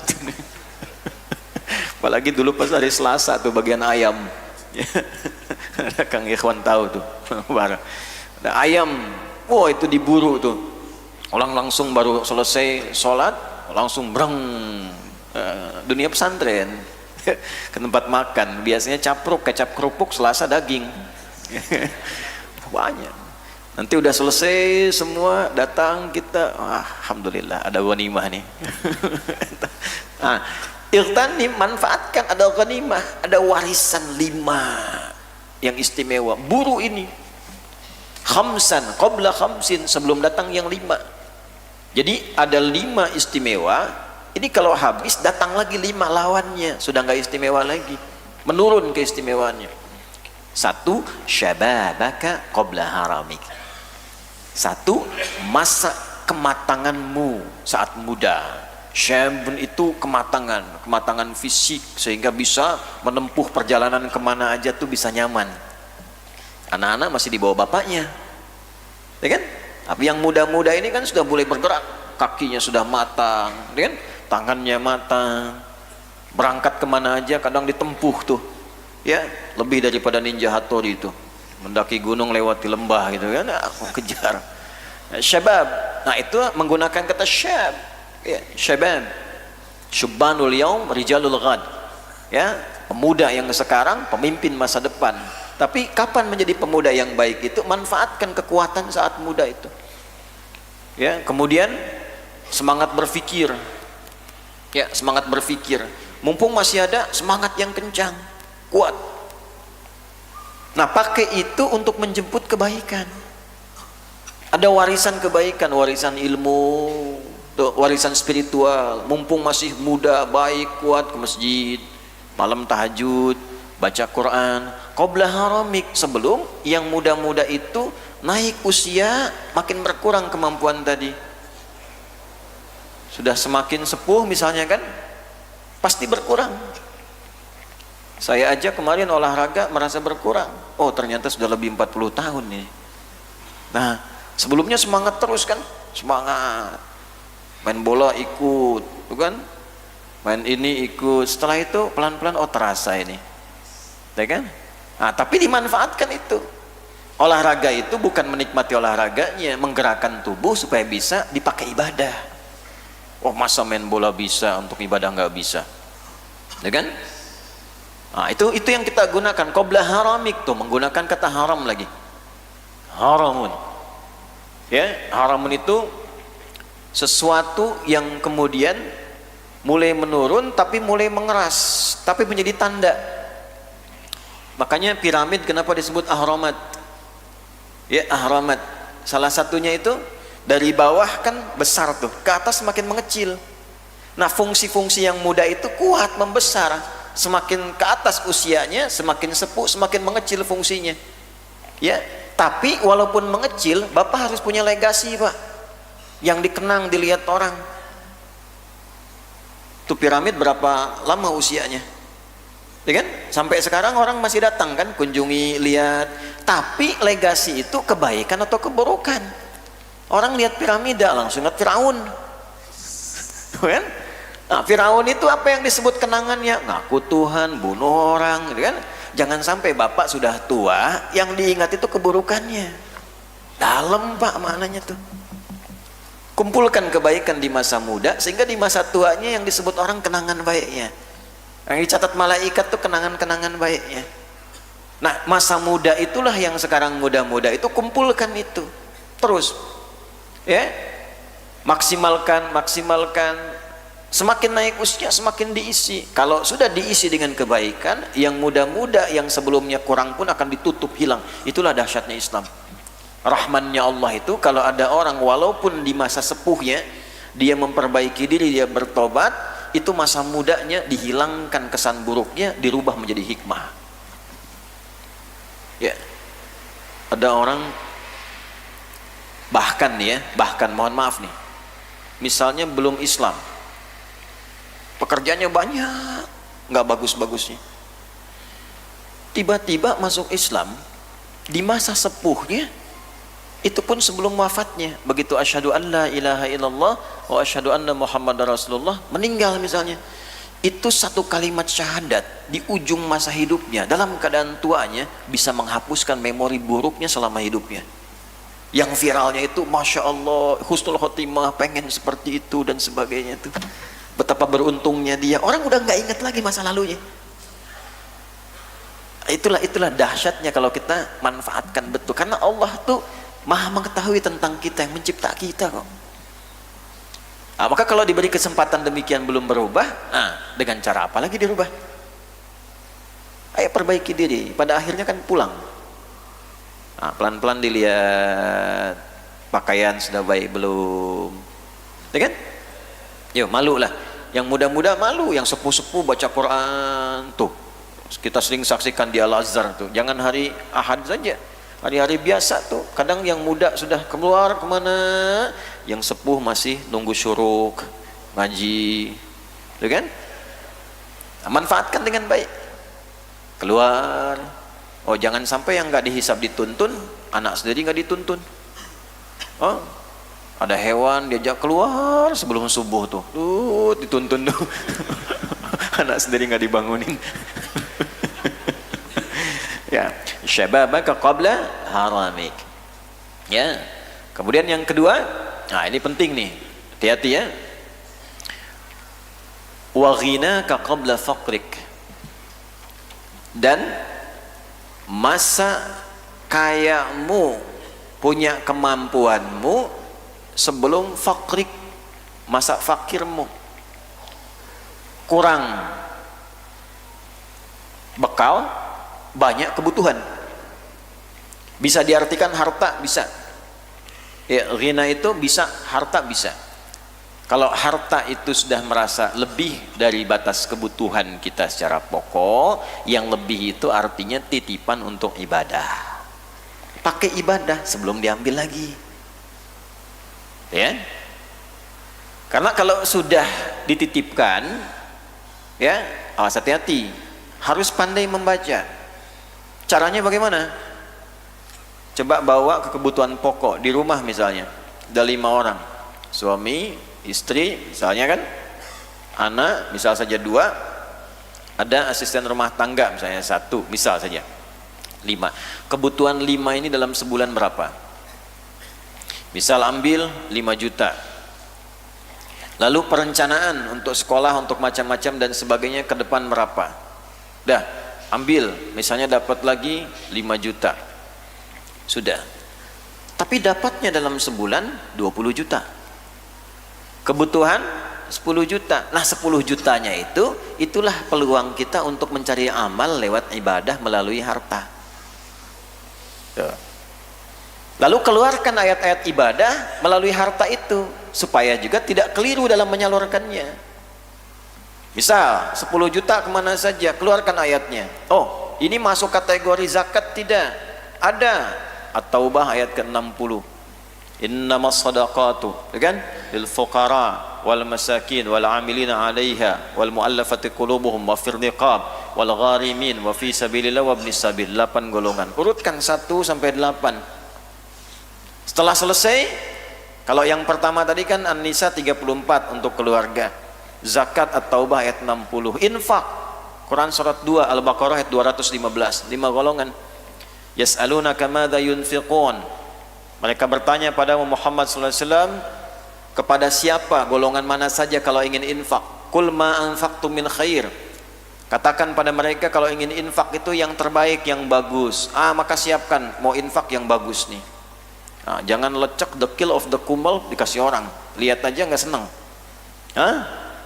Apalagi dulu pas hari Selasa tuh bagian ayam. Ada Kang Ikhwan tahu tuh. Ada ayam, wah itu diburu tuh. Orang langsung baru selesai sholat, langsung breng, dunia pesantren ke tempat makan. Biasanya capruk, kecap kerupuk, Selasa daging. Banyak. Nanti udah selesai semua, datang kita, alhamdulillah ada ghanimah nih. Nah, Ightanim, manfaatkan, ada ghanimah, ada warisan 5 yang istimewa. Buru ini. Khamsan qabla khamsin, sebelum datang yang 5. Jadi ada 5 istimewa. Ini kalau habis datang lagi 5 lawannya, sudah nggak istimewa lagi, menurun keistimewaannya. 1, syababaka qabla haramik. 1, masa kematanganmu saat muda. Syabun itu kematangan fisik, sehingga bisa menempuh perjalanan kemana aja tuh bisa nyaman. Anak-anak masih di bawah bapaknya, ya kan? Tapi yang muda-muda ini kan sudah boleh bergerak, kakinya sudah matang, ya kan? Tangannya matang, berangkat kemana aja kadang ditempuh tuh, ya, lebih daripada ninja Hattori itu, mendaki gunung lewati lembah gitu kan, aku kejar. Syabab, nah itu menggunakan kata syab, ya, syabab, syubbanul yaum rijalul ghad, ya, pemuda yang sekarang pemimpin masa depan. Tapi kapan menjadi pemuda yang baik itu? Manfaatkan kekuatan saat muda itu, ya. Kemudian semangat berpikir, ya, semangat berpikir, mumpung masih ada semangat yang kencang, kuat. Nah, pakai itu untuk menjemput kebaikan. Ada warisan kebaikan, warisan ilmu, warisan spiritual. Mumpung masih muda, baik, kuat, ke masjid, malam tahajud, baca Quran qabla haramik, sebelum yang muda-muda itu naik usia, makin berkurang kemampuan tadi. Sudah semakin sepuh misalnya kan, pasti berkurang. Saya aja kemarin olahraga merasa berkurang. Oh, ternyata sudah lebih 40 tahun nih. Nah, sebelumnya semangat terus kan, semangat. Main bola ikut, tuh kan? Main ini ikut. Setelah itu pelan-pelan, oh terasa ini. Ya kan? Nah, tapi dimanfaatkan itu. Olahraga itu bukan menikmati olahraganya, menggerakkan tubuh supaya bisa dipakai ibadah. Oh, masa main bola bisa, untuk ibadah nggak bisa? Ya kan? Nah, itu yang kita gunakan qabla haramik tuh, menggunakan kata haram lagi. Haramun. Ya, haramun itu sesuatu yang kemudian mulai menurun tapi mulai mengeras, tapi menjadi tanda. Makanya piramid kenapa disebut ahramat? Ya, ahramat. Salah satunya itu dari bawah kan besar tuh, ke atas semakin mengecil. Nah, fungsi-fungsi yang muda itu kuat membesar. Semakin ke atas usianya, semakin sepuh, semakin mengecil fungsinya. Ya, tapi walaupun mengecil, Bapak harus punya legasi, Pak, yang dikenang, dilihat orang. Itu piramid berapa lama usianya? Ya kan? Sampai sekarang orang masih datang kan, kunjungi, lihat. Tapi legasi itu kebaikan atau keburukan? Orang lihat piramida langsung ingat Firaun. Kan? Nah, Firaun itu apa yang disebut kenangannya? Ngaku Tuhan, bunuh orang, gitu kan? Jangan sampai Bapak sudah tua, yang diingat itu keburukannya. Dalam, Pak, maknanya tuh. Kumpulkan kebaikan di masa muda, sehingga di masa tuanya yang disebut orang kenangan baiknya. Yang dicatat malaikat tuh kenangan-kenangan baiknya. Nah, masa muda itulah yang sekarang muda-muda itu kumpulkan itu. Terus, ya, maksimalkan. Semakin naik usia semakin diisi. Kalau sudah diisi dengan kebaikan, yang muda-muda yang sebelumnya kurang pun akan ditutup, hilang. Itulah dahsyatnya Islam. Rahmannya Allah itu, kalau ada orang walaupun di masa sepuhnya dia memperbaiki diri, dia bertobat, itu masa mudanya dihilangkan kesan buruknya, dirubah menjadi hikmah. Ya, ada orang bahkan mohon maaf nih, misalnya belum Islam, pekerjaannya banyak, nggak bagus-bagusnya, tiba-tiba masuk Islam di masa sepuhnya, itu pun sebelum wafatnya, begitu asyhadu an la ilaha illallah wa asyhadu anna muhammadar rasulullah, meninggal misalnya, itu satu kalimat syahadat di ujung masa hidupnya, dalam keadaan tuanya, bisa menghapuskan memori buruknya selama hidupnya. Yang viralnya itu Masya Allah, husnul khotimah, pengen seperti itu dan sebagainya tuh. Betapa beruntungnya dia, orang udah nggak ingat lagi masa lalunya. Itulah dahsyatnya kalau kita manfaatkan betul, karena Allah tuh maha mengetahui tentang kita, yang mencipta kita kok. Maka kalau diberi kesempatan demikian belum berubah, dengan cara apa lagi dirubah? Ayo perbaiki diri, pada akhirnya kan pulang. Pelan-pelan dilihat pakaian sudah baik belum, ya kan? Yuk, malu lah. Yang muda-muda malu, yang sepuh-sepuh baca Quran tuh. Kita sering saksikan di Al-Azhar tuh. Jangan hari Ahad saja, hari-hari biasa tuh. Kadang yang muda sudah keluar kemana, yang sepuh masih nunggu syuruk, ngaji, ya kan? Manfaatkan dengan baik. Keluar. Oh, jangan sampai yang nggak dihisab dituntun, anak sendiri nggak dituntun. Oh, ada hewan diajak keluar sebelum subuh tuh, dituntun tuh. Anak sendiri nggak dibangunin. Ya, syababaka qabla haramik. Ya. Kemudian yang kedua, ini penting nih. Hati-hati ya. Wa ghinaka qabla faqrik. Dan masa kayamu, punya kemampuanmu sebelum fakrik, masa fakirmu. Kurang bekal, banyak kebutuhan. Bisa diartikan harta, bisa. Ya, ghina itu bisa, harta bisa. Kalau harta itu sudah merasa lebih dari batas kebutuhan kita secara pokok, yang lebih itu artinya titipan untuk ibadah. Pakai ibadah sebelum diambil lagi. Ya. Karena kalau sudah dititipkan, ya, awas hati-hati. Harus pandai membaca. Caranya bagaimana? Coba bawa ke kebutuhan pokok di rumah misalnya. Ada 5 orang. Suami, istri misalnya kan, anak misal saja 2, ada asisten rumah tangga misalnya 1, misal saja 5. Kebutuhan 5 ini dalam sebulan berapa? Misal ambil 5 juta. Lalu perencanaan untuk sekolah, untuk macam-macam dan sebagainya ke depan berapa? Dah, ambil misalnya dapat lagi 5 juta. Sudah. Tapi dapatnya dalam sebulan 20 juta. Kebutuhan 10 juta. Nah, 10 jutanya itulah peluang kita untuk mencari amal lewat ibadah melalui harta. Tuh. Lalu keluarkan ayat-ayat ibadah melalui harta itu supaya juga tidak keliru dalam menyalurkannya. Misal 10 juta kemana saja, keluarkan ayatnya. Oh, ini masuk kategori zakat tidak? Ada. At-Taubah ayat ke-60. Innamas sadaqatu, kan? Lil fuqara wal masakin wal amilina 'alaiha wal mu'allafati qulubuhum wa fir riqab wal gharimin wa fi sabilillah wa ibnis sabil. 8 golongan. Urutkan 1 sampai 8. Setelah selesai, kalau yang pertama tadi kan An-Nisa 34 untuk keluarga. Zakat At-Taubah ayat 60. Infak Quran surat 2 Al-Baqarah ayat 215. 5 golongan. Yas'alunaka madza yunfiqun. Mereka bertanya pada Muhammad sallallahu alaihi wasallam, kepada siapa, golongan mana saja kalau ingin infak? Qul ma anfaqtum min khair. Katakan pada mereka kalau ingin infak itu yang terbaik, yang bagus. Maka siapkan mau infak yang bagus nih. Jangan lecek the kill of the kumbal dikasih orang. Lihat aja nggak senang.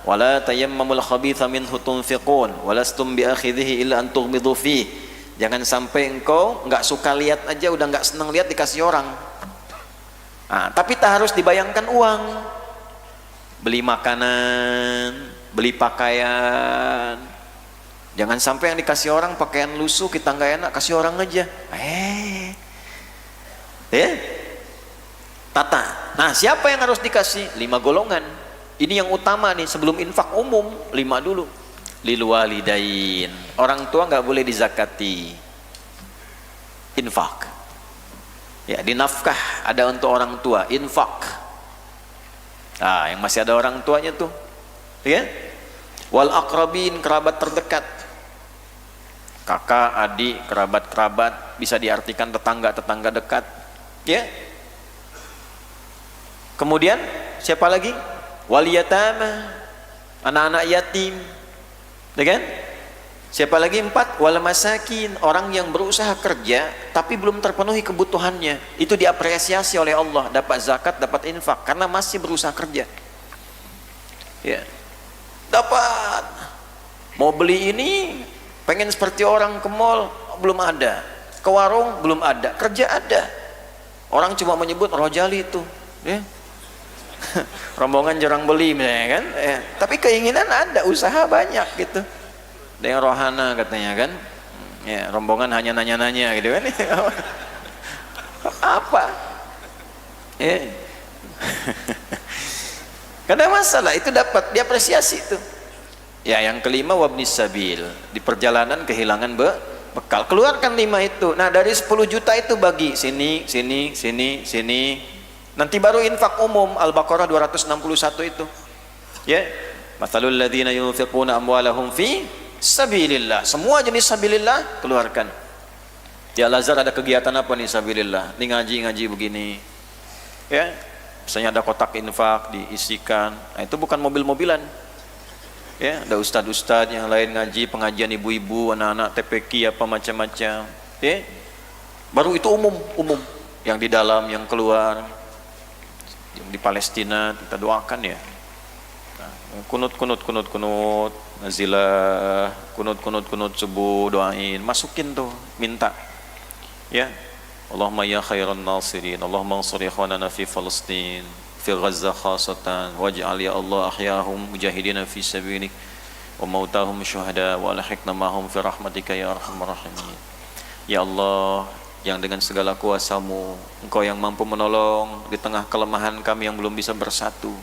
Wala tayammamul khabitha minhu tunfiqun walastum biakhidhihi illa an tughmidu fihi. Jangan sampai engkau nggak suka lihat aja, udah nggak senang lihat dikasih orang. Tapi tak harus dibayangkan uang. Beli makanan, beli pakaian. Jangan sampai yang dikasih orang pakaian lusuh, kita nggak enak, kasih orang aja. Tata. Nah, siapa yang harus dikasih? 5 golongan. Ini yang utama nih, sebelum infak umum 5 dulu. Lil walidain, orang tua nggak boleh dizakati. Infak, ya, dinafkah ada untuk orang tua, infak. Yang masih ada orang tuanya tuh, ya. Wal aqrabin, kerabat terdekat, kakak, adik, kerabat-kerabat, bisa diartikan tetangga-tetangga dekat, ya. Kemudian siapa lagi? Wal yatama, anak-anak yatim. Ya kan? Siapa lagi? 4, wal masakin, orang yang berusaha kerja tapi belum terpenuhi kebutuhannya. Itu diapresiasi oleh Allah, dapat zakat, dapat infak karena masih berusaha kerja. Ya, dapat. Mau beli ini, pengen seperti orang ke mall, belum ada. Ke warung belum ada, kerja ada. Orang cuma menyebut Rojali itu, ya. Rombongan jarang beli misalnya kan, tapi keinginan ada, usaha banyak gitu. Ada yang rohana katanya kan, ya, rombongan hanya nanya-nanya gitu kan. Apa? Ya. Karena masalah itu dapat diapresiasi itu. Ya, yang kelima wabnis sabil, di perjalanan kehilangan bekal, keluarkan 5 itu. Nah, dari 10 juta itu bagi sini, sini, sini, sini. Nanti baru infak umum Al-Baqarah 261 itu. Ya. Matsalul ladzina yunfiquna amwalahum fi sabilillah. Semua jenis sabilillah keluarkan. Di Al-Azhar ada kegiatan apa nih sabilillah? Ini ngaji begini. Ya. Misalnya ada kotak infak diisikan. Nah, itu bukan mobil-mobilan. Ya, ada ustadz-ustadz yang lain ngaji, pengajian ibu-ibu, anak-anak TPQ apa macam-macam. Ya. Baru itu umum yang di dalam, yang keluar. Yang di Palestina kita doakan ya. Nah, kunut nazilah, kunut subuh doain, masukin tuh, minta. Ya. Allahumma ya khairan nasirin, Allahumma ansur ikhwanana fi Palestin, fi Gaza khasatan, waj'al ya Allah ahyahum mujahidina fi sabilik wa mautahum syuhada wa alhiqna mahum fi rahmatika ya arhamar rahimin. Ya Allah, yang dengan segala kuasa-Mu Engkau yang mampu menolong di tengah kelemahan kami yang belum bisa bersatu,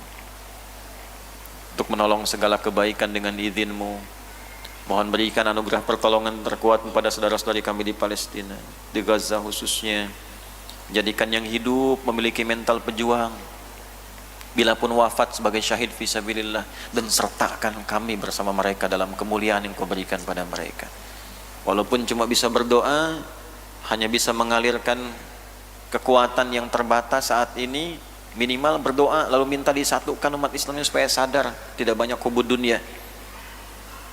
untuk menolong segala kebaikan dengan izin-Mu. Mohon berikan anugerah pertolongan terkuat kepada saudara-saudari kami di Palestina, di Gaza khususnya. Jadikan yang hidup memiliki mental pejuang, bila pun wafat sebagai syahid fisabilillah, dan sertakan kami bersama mereka dalam kemuliaan yang Kau berikan pada mereka. Walaupun cuma bisa berdoa, hanya bisa mengalirkan kekuatan yang terbatas saat ini, minimal berdoa lalu minta disatukan umat Islamnya supaya sadar tidak banyak hubud dunia.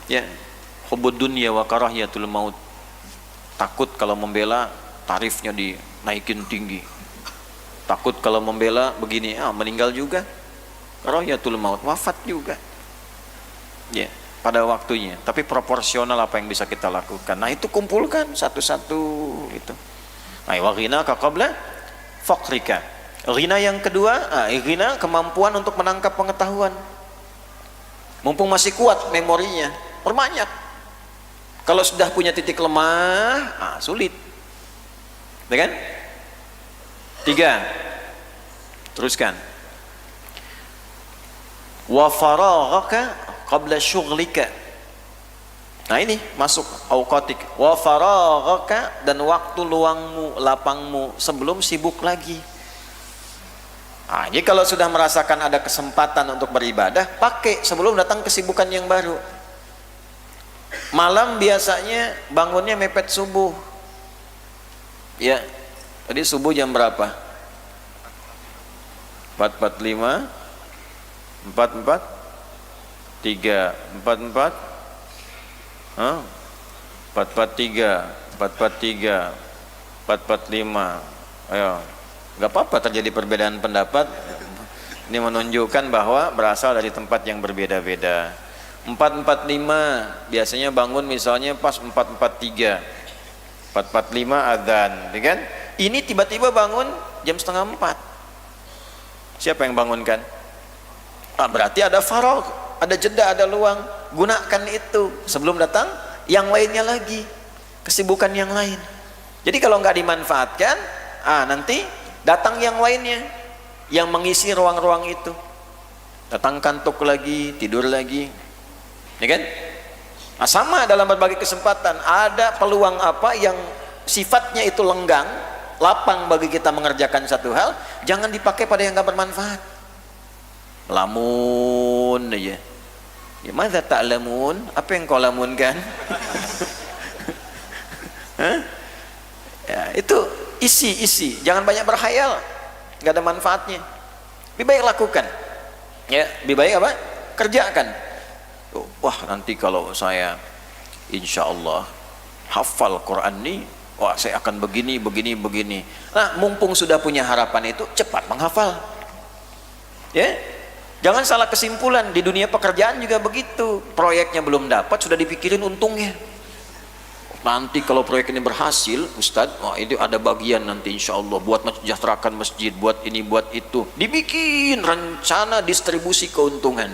Ya, hubud dunia wa karahiyatul maut. Takut kalau membela tarifnya dinaikin tinggi. Takut kalau membela begini, meninggal juga. Karahiyatul maut, wafat juga. Ya, pada waktunya. Tapi proporsional apa yang bisa kita lakukan. Nah, itu kumpulkan satu-satu gitu. Nah, wa ghinaka qabla faqrika. Ghina yang kedua, ghina kemampuan untuk menangkap pengetahuan. Mumpung masih kuat memorinya, perbanyak. Kalau sudah punya titik lemah, sulit. Ya kan? 3. Teruskan. Wa faraghaka qabla syughlika. Nah, ini masuk auqatik. Wa faraghaka, dan waktu luangmu, lapangmu sebelum sibuk lagi. Jadi kalau sudah merasakan ada kesempatan untuk beribadah, pakai sebelum datang kesibukan yang baru. Malam biasanya bangunnya mepet subuh. Ya. Tadi subuh jam berapa? 4.45, 4.43, 4.43, 4.45. Ayo, nggak apa-apa terjadi perbedaan pendapat. Ini menunjukkan bahwa berasal dari tempat yang berbeda-beda. 4.45 biasanya bangun misalnya pas 4.43, 4.45 adzan, ya kan? Ini tiba-tiba bangun jam 3:30. Siapa yang bangunkan? Berarti ada faragh, ada jeda, ada luang. Gunakan itu sebelum datang yang lainnya lagi, kesibukan yang lain. Jadi kalau nggak dimanfaatkan, nanti datang yang lainnya yang mengisi ruang-ruang itu. Datang kantuk lagi, tidur lagi, ya kan? Sama dalam berbagai kesempatan, ada peluang apa yang sifatnya itu lenggang, lapang bagi kita mengerjakan satu hal, jangan dipakai pada yang nggak bermanfaat. Lamun aja. Ya, madza ta'lamun? Apa yang kau lamunkan? Ya, itu isi, jangan banyak berkhayal, nggak ada manfaatnya. Lebih baik lakukan. Ya, lebih baik apa? Kerjakan. Wah, nanti kalau saya insya Allah hafal Quran nih, saya akan begini. Nah, mumpung sudah punya harapan itu, cepat menghafal. Ya, Jangan salah kesimpulan, di dunia pekerjaan juga begitu. Proyeknya belum dapat sudah dipikirin untungnya. Nanti kalau proyek ini berhasil, Ustadz, wah itu ada bagian nanti insya Allah buat mensejahterakan masjid, buat ini, buat itu. Dibikin rencana distribusi keuntungan.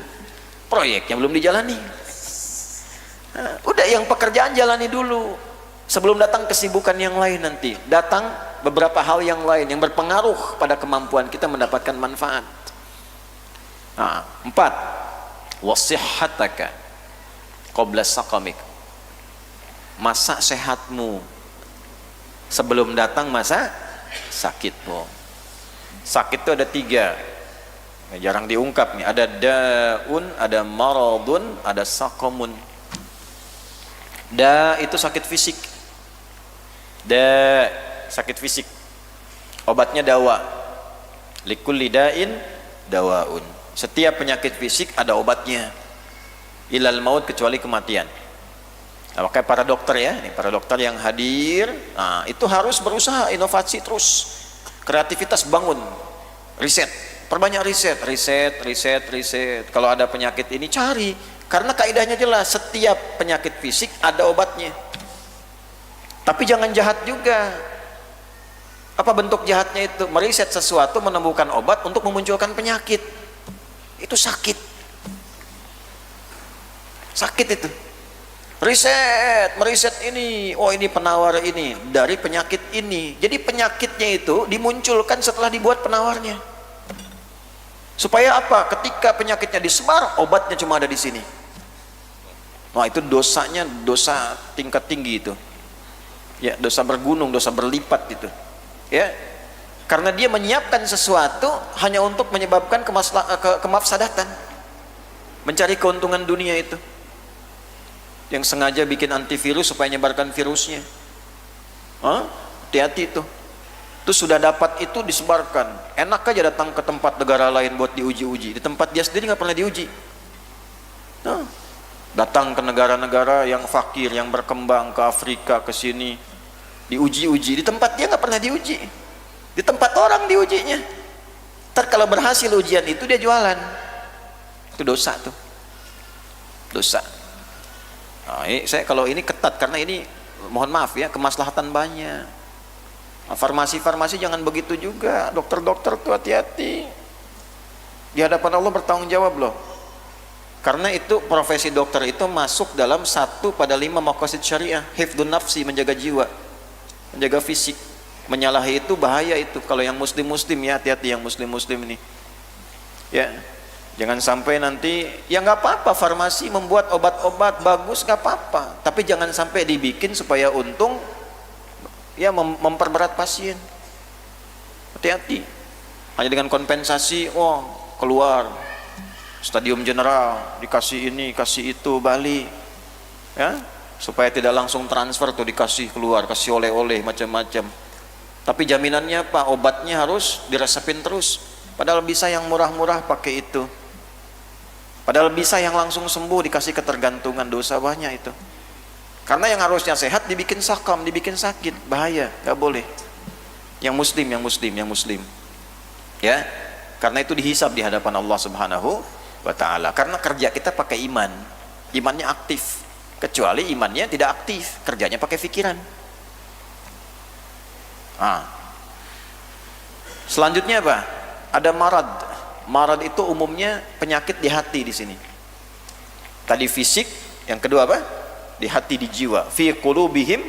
Proyeknya belum dijalani. Nah, udah yang pekerjaan jalani dulu. Sebelum datang kesibukan yang lain nanti. Datang beberapa hal yang lain yang berpengaruh pada kemampuan kita mendapatkan manfaat. Nah, 4. Wasihhataka qabla saqamik. Masa sehatmu sebelum datang masa sakitmu. Sakit itu ada 3, jarang diungkap nih. Ada daun, ada maradun, ada saqamun. Da itu sakit fisik. Da sakit fisik, obatnya dawa. Likulli da'in dawaun. Setiap penyakit fisik ada obatnya. Ilal maut, kecuali kematian. Nah, makanya para dokter ya, nih para dokter yang hadir, nah, itu harus berusaha inovasi terus, kreativitas bangun, riset, perbanyak riset. Kalau ada penyakit ini cari, karena kaidahnya jelas, setiap penyakit fisik ada obatnya. Tapi jangan jahat juga. Apa bentuk jahatnya itu? Meriset sesuatu, menemukan obat untuk memunculkan penyakit. Itu sakit. Sakit itu. Meriset ini, oh ini penawar ini dari penyakit ini. Jadi penyakitnya itu dimunculkan setelah dibuat penawarnya. Supaya apa? Ketika penyakitnya disebar, obatnya cuma ada di sini. Wah, itu dosanya dosa tingkat tinggi itu. Ya, dosa bergunung, dosa berlipat gitu. Ya. Karena dia menyiapkan sesuatu hanya untuk menyebabkan kemafsadatan. Mencari keuntungan dunia itu. Yang sengaja bikin antivirus supaya menyebarkan virusnya. Hati-hati itu. Terus sudah dapat itu disebarkan. Enak aja datang ke tempat negara lain buat diuji-uji. Di tempat dia sendiri nggak pernah diuji. Datang ke negara-negara yang fakir, yang berkembang, ke Afrika, ke sini, diuji-uji. Di tempat dia nggak pernah diuji. Di tempat orang diujinya. Ntar kalau berhasil ujian itu dia jualan. Itu dosa tuh. Dosa. Nah, saya kalau ini ketat karena ini mohon maaf ya, kemaslahatan banyak. Nah, farmasi-farmasi jangan begitu juga. Dokter-dokter tuh hati-hati. Di hadapan Allah bertanggung jawab loh. Karena itu profesi dokter itu masuk dalam 1 pada 5 maqasid syariah. Hifdun nafsi, menjaga jiwa, menjaga fisik. Menyalahi itu bahaya itu. Kalau yang muslim-muslim ya, hati-hati yang muslim-muslim ini. Ya. Jangan sampai nanti, ya nggak apa-apa farmasi membuat obat-obat bagus, nggak apa-apa. Tapi jangan sampai dibikin supaya untung, ya memperberat pasien. Hati-hati. Hanya dengan kompensasi, keluar Stadium General, dikasih ini, kasih itu, balik. Ya, supaya tidak langsung transfer tuh dikasih keluar, kasih oleh-oleh macam-macam. Tapi jaminannya apa? Obatnya harus diresepin terus. Padahal bisa yang murah-murah pakai itu. Padahal bisa yang langsung sembuh, dikasih ketergantungan, dosa banyak itu. Karena yang harusnya sehat dibikin sakam, dibikin sakit, bahaya, nggak boleh. Yang muslim. Ya, karena itu dihisab di hadapan Allah Subhanahu wa Ta'ala. Karena kerja kita pakai iman, imannya aktif. Kecuali imannya tidak aktif, kerjanya pakai pikiran. Selanjutnya apa? Ada marad. Marad itu umumnya penyakit di hati di sini. Tadi fisik, yang kedua apa? Di hati, di jiwa. Fi qulubihim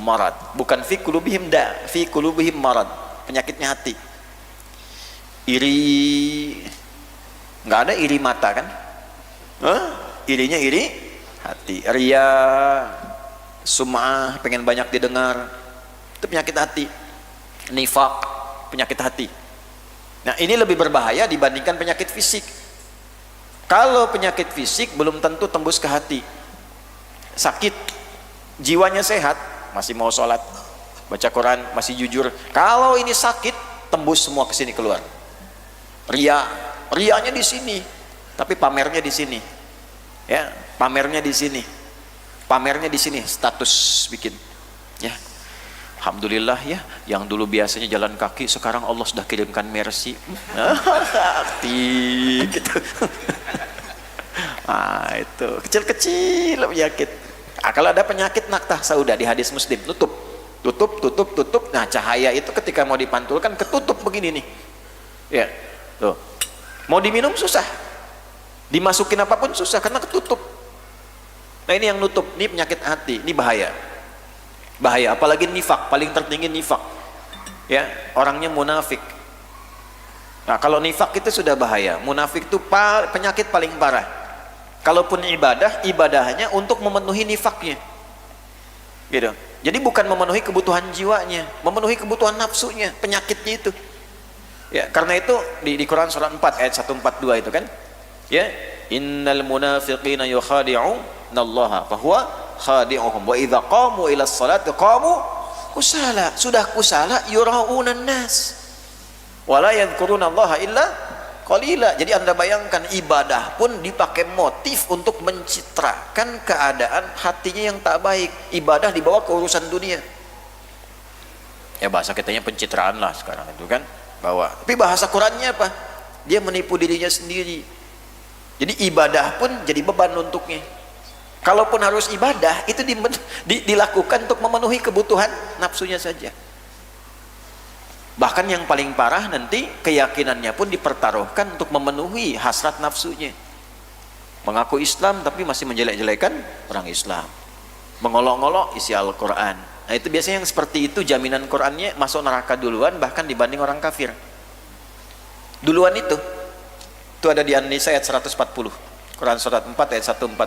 marad. Bukan fi qulubihim fi qulubihim marad. Penyakitnya hati. Iri, nggak ada iri mata kan? Irinya iri hati. Ria, sum'ah, pengen banyak didengar. Itu penyakit hati. Nifaq, penyakit hati. Nah, ini lebih berbahaya dibandingkan penyakit fisik. Kalau penyakit fisik belum tentu tembus ke hati. Sakit, jiwanya sehat, masih mau sholat, baca Quran, masih jujur. Kalau ini sakit, tembus semua ke sini keluar. Rianya di sini, tapi pamernya di sini. Ya, pamernya di sini. Pamernya di sini, status bikin. Ya. Alhamdulillah ya, Yang dulu biasanya jalan kaki, sekarang Allah sudah kirimkan mercy. Hati gitu. Itu kecil-kecil penyakit. Kalau ada penyakit naktah sauda di hadis Muslim, tutup. Nah, cahaya itu ketika mau dipantulkan ketutup begini nih. Ya, tuh. Mau diminum susah. Dimasukin apapun susah karena ketutup. Nah, ini yang nutup, ini penyakit hati, ini bahaya. Bahaya, apalagi nifak, paling tertinggi nifak. Ya, orangnya munafik. Nah, kalau nifak itu sudah bahaya. Munafik itu penyakit paling parah. Kalaupun ibadah, ibadahnya untuk memenuhi nifaknya. Gitu. Jadi bukan memenuhi kebutuhan jiwanya, memenuhi kebutuhan nafsunya, penyakitnya itu. Ya, karena itu di Quran surat 4 ayat 142 itu kan. Ya, innal munafiqina yukhadi'unallaha fa huwa khadi'uhum wa idza qamu ila sholati qamu kusala. Sudah kusala yuraunan nas wala yadhkurunallaha illa qalila. Jadi Anda bayangkan, ibadah pun dipakai motif untuk mencitrakan keadaan hatinya yang tak baik. Ibadah dibawa ke urusan dunia. Ya, bahasa kitanya pencitraan lah sekarang itu kan, bawa. Tapi bahasa Qurannya apa? Dia menipu dirinya sendiri. Jadi ibadah pun jadi beban untuknya. Kalaupun harus ibadah, itu dilakukan untuk memenuhi kebutuhan nafsunya saja. Bahkan yang paling parah nanti, keyakinannya pun dipertaruhkan untuk memenuhi hasrat nafsunya. Mengaku Islam tapi masih menjelek-jelekan orang Islam, mengolok-olok isi Al-Quran. Nah, itu biasanya yang seperti itu, jaminan Qurannya masuk neraka duluan bahkan dibanding orang kafir. Duluan itu ada di An-Nisa ayat 140, Quran surat 4 ayat 140.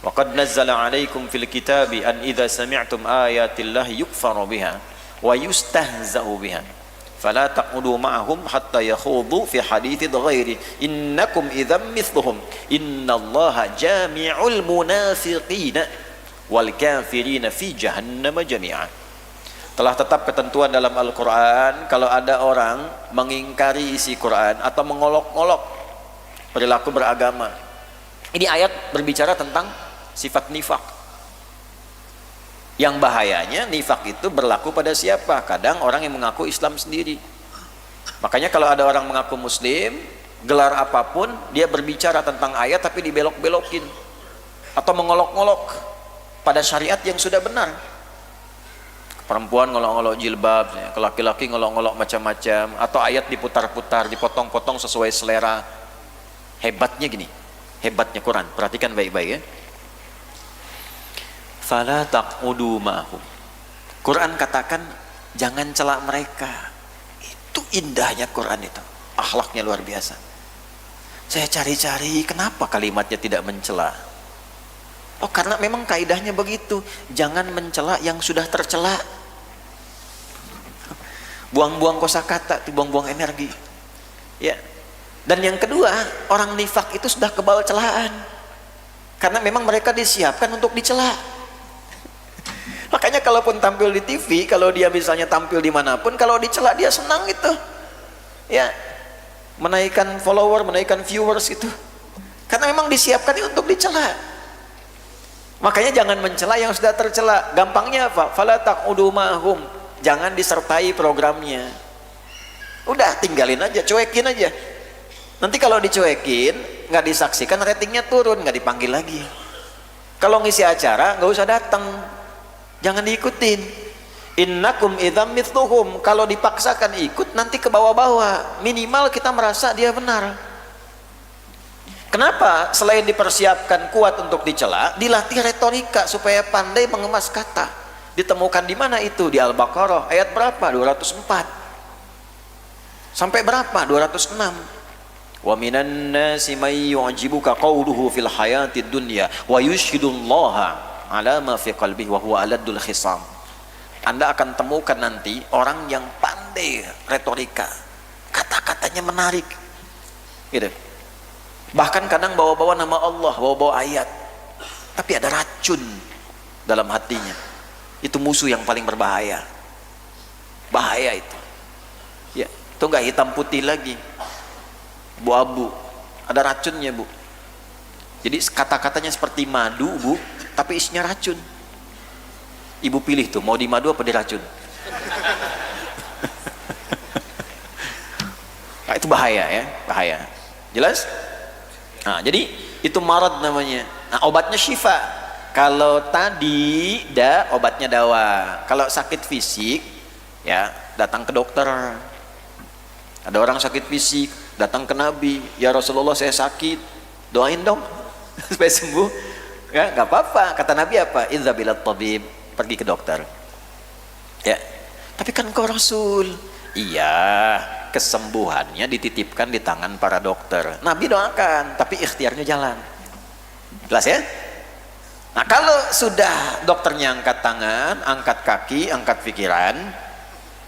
Wa qad nazzala 'alaikum fil kitabi an idza sami'tum ayatillahi yukfaru biha wa yustahza'u biha fala taqudu ma'ahum hatta yakhudu fi haditsin ghairi innakum idzam mithluhum innallaha jami'ul munafiqina wal kafirina fi jahannam jami'a. Telah tetap ketentuan dalam Al-Quran, kalau ada orang mengingkari isi Quran atau mengolok-olok perilaku beragama. Ini ayat berbicara tentang sifat nifak. Yang bahayanya, nifak itu berlaku pada siapa? Kadang orang yang mengaku Islam sendiri. Makanya kalau ada orang mengaku Muslim, gelar apapun, dia berbicara tentang ayat tapi dibelok-belokin atau mengolok-olok pada syariat yang sudah benar. Perempuan ngolok-ngolok jilbab, ke laki-laki ngolok-ngolok macam-macam, atau ayat diputar-putar, dipotong-potong sesuai selera. Hebatnya gini, hebatnya Quran, perhatikan baik-baik ya. Fala taqudu ma'hum. Quran katakan jangan celak mereka. Itu indahnya Quran itu, akhlaknya luar biasa. Saya cari-cari kenapa kalimatnya tidak mencela. Oh, karena memang kaidahnya begitu, jangan mencela yang sudah tercela. Buang-buang kosakata, buang-buang energi. Ya. Dan yang kedua, orang nifak itu sudah kebal celaan. Karena memang mereka disiapkan untuk dicela. Makanya kalaupun tampil di TV, kalau dia misalnya tampil dimanapun, kalau dicela dia senang itu. Ya. Menaikkan follower, menaikkan viewers itu. Karena memang disiapkan untuk dicela. Makanya jangan mencela yang sudah tercela. Gampangnya apa? Fala taqudu ma'hum. Jangan disertai programnya. Udah tinggalin aja, cuekin aja. Nanti kalau dicuekin, nggak disaksikan, ratingnya turun, nggak dipanggil lagi. Kalau ngisi acara nggak usah datang, jangan diikutin. Innakum idzam mithluhum. Kalau dipaksakan ikut nanti ke bawah-bawah. Minimal kita merasa dia benar. Kenapa? Selain dipersiapkan kuat untuk dicela, dilatih retorika supaya pandai mengemas kata. Ditemukan di mana itu? Di Al-Baqarah ayat berapa? 204. Sampai berapa? 206. Wa minan nasi may yu'jibuka qawluhu fil hayatid dunya wa yushhidullaha ala ma fi qalbihi wa huwa aladul khisam. Anda akan temukan nanti orang yang pandai retorika. Kata-katanya menarik. Gitu. Bahkan kadang bawa-bawa nama Allah, bawa-bawa ayat, tapi ada racun dalam hatinya. Itu musuh yang paling berbahaya. Bahaya itu. Ya, itu enggak hitam putih lagi, abu-abu, ada racunnya, Bu. Jadi kata-katanya seperti madu, Bu, tapi isinya racun. Ibu pilih tuh, mau di madu apa di racun? Nah, itu bahaya ya, bahaya. Jelas? Nah, jadi itu marad namanya. Nah, obatnya syifa. Kalau tadi obatnya dawa. Kalau sakit fisik ya datang ke dokter. Ada orang sakit fisik datang ke Nabi, ya Rasulullah saya sakit, doain dong supaya sembuh. Ya nggak apa-apa, kata Nabi apa? Idza bilat tabib, pergi ke dokter. Ya, tapi kan kau Rasul. Iya, kesembuhannya dititipkan di tangan para dokter. Nabi doakan, tapi ikhtiarnya jalan. Jelas ya? Nah, kalau sudah dokternya angkat tangan, angkat kaki, angkat pikiran,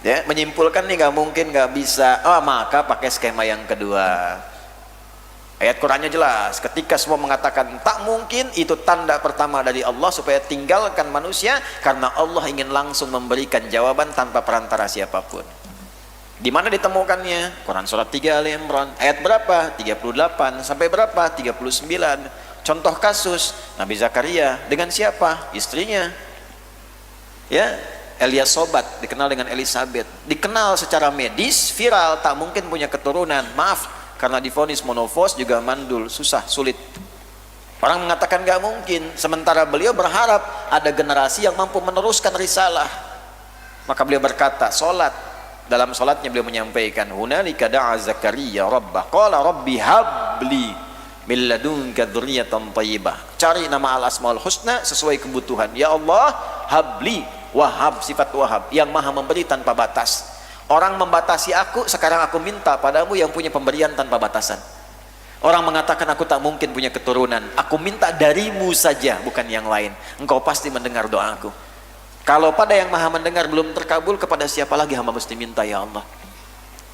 ya menyimpulkan nih nggak mungkin, nggak bisa, maka pakai skema yang kedua. Ayat Qurannya jelas, ketika semua mengatakan tak mungkin, itu tanda pertama dari Allah supaya tinggalkan manusia, karena Allah ingin langsung memberikan jawaban tanpa perantara siapapun. Di mana ditemukannya? Quran surat 3 Ali Imran ayat berapa? 38 sampai berapa? 39. Contoh kasus Nabi Zakaria dengan siapa? Istrinya. Ya, Eliasobat dikenal dengan Elisabeth. Dikenal secara medis, viral, tak mungkin punya keturunan. Maaf, karena divonis monofos juga mandul, susah, sulit. Orang mengatakan gak mungkin, sementara beliau berharap ada generasi yang mampu meneruskan risalah. Maka beliau berkata, sholat. Dalam sholatnya beliau menyampaikan, hunalika da'a Zakaria rabbah, qala rabbi habli min ladunka dzurriyyatan thayyibah. Cari nama al-asmaul husna sesuai kebutuhan. Ya Allah, habli, wahab, sifat wahab, yang maha memberi tanpa batas. Orang membatasi aku, sekarang aku minta padamu yang punya pemberian tanpa batasan. Orang mengatakan aku tak mungkin punya keturunan, aku minta darimu saja, bukan yang lain. Engkau pasti mendengar doaku. Kalau pada yang maha mendengar belum terkabul, kepada siapa lagi hamba mesti minta, ya Allah?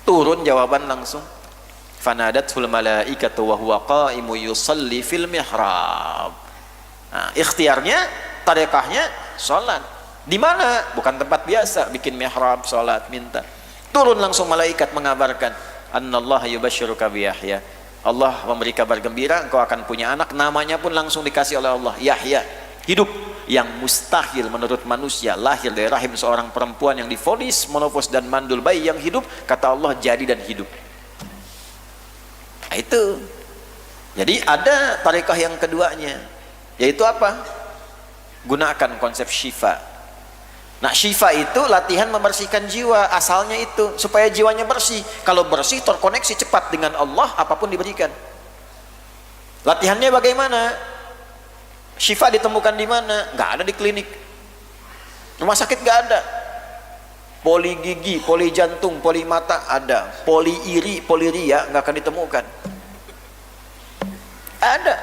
Turun jawaban langsung. Fanadatul malaikatu wa huwa qaimu yusalli fil mihrab. Nah, ikhtiarnya, tarekahnya salat. Di mana? Bukan tempat biasa, bikin mihrab, salat, minta. Turun langsung malaikat mengabarkan, annallaha yubashshiruka bi Yahya. Allah memberi kabar gembira, engkau akan punya anak, namanya pun langsung dikasih oleh Allah, Yahya. Hidup yang mustahil menurut manusia, lahir dari rahim seorang perempuan yang divonis monofos dan mandul, bayi yang hidup, kata Allah jadi dan hidup. Nah, itu. Jadi ada tarekah yang keduanya, yaitu apa? Gunakan konsep syifa. Nah, syifa itu latihan membersihkan jiwa, asalnya itu supaya jiwanya bersih. Kalau bersih, terkoneksi cepat dengan Allah, apapun diberikan. Latihannya bagaimana? Syifa ditemukan di mana? Nggak ada di klinik, rumah sakit nggak ada. Poli gigi, poli jantung, poli mata ada, poli iri, poli ria nggak akan ditemukan. Ada.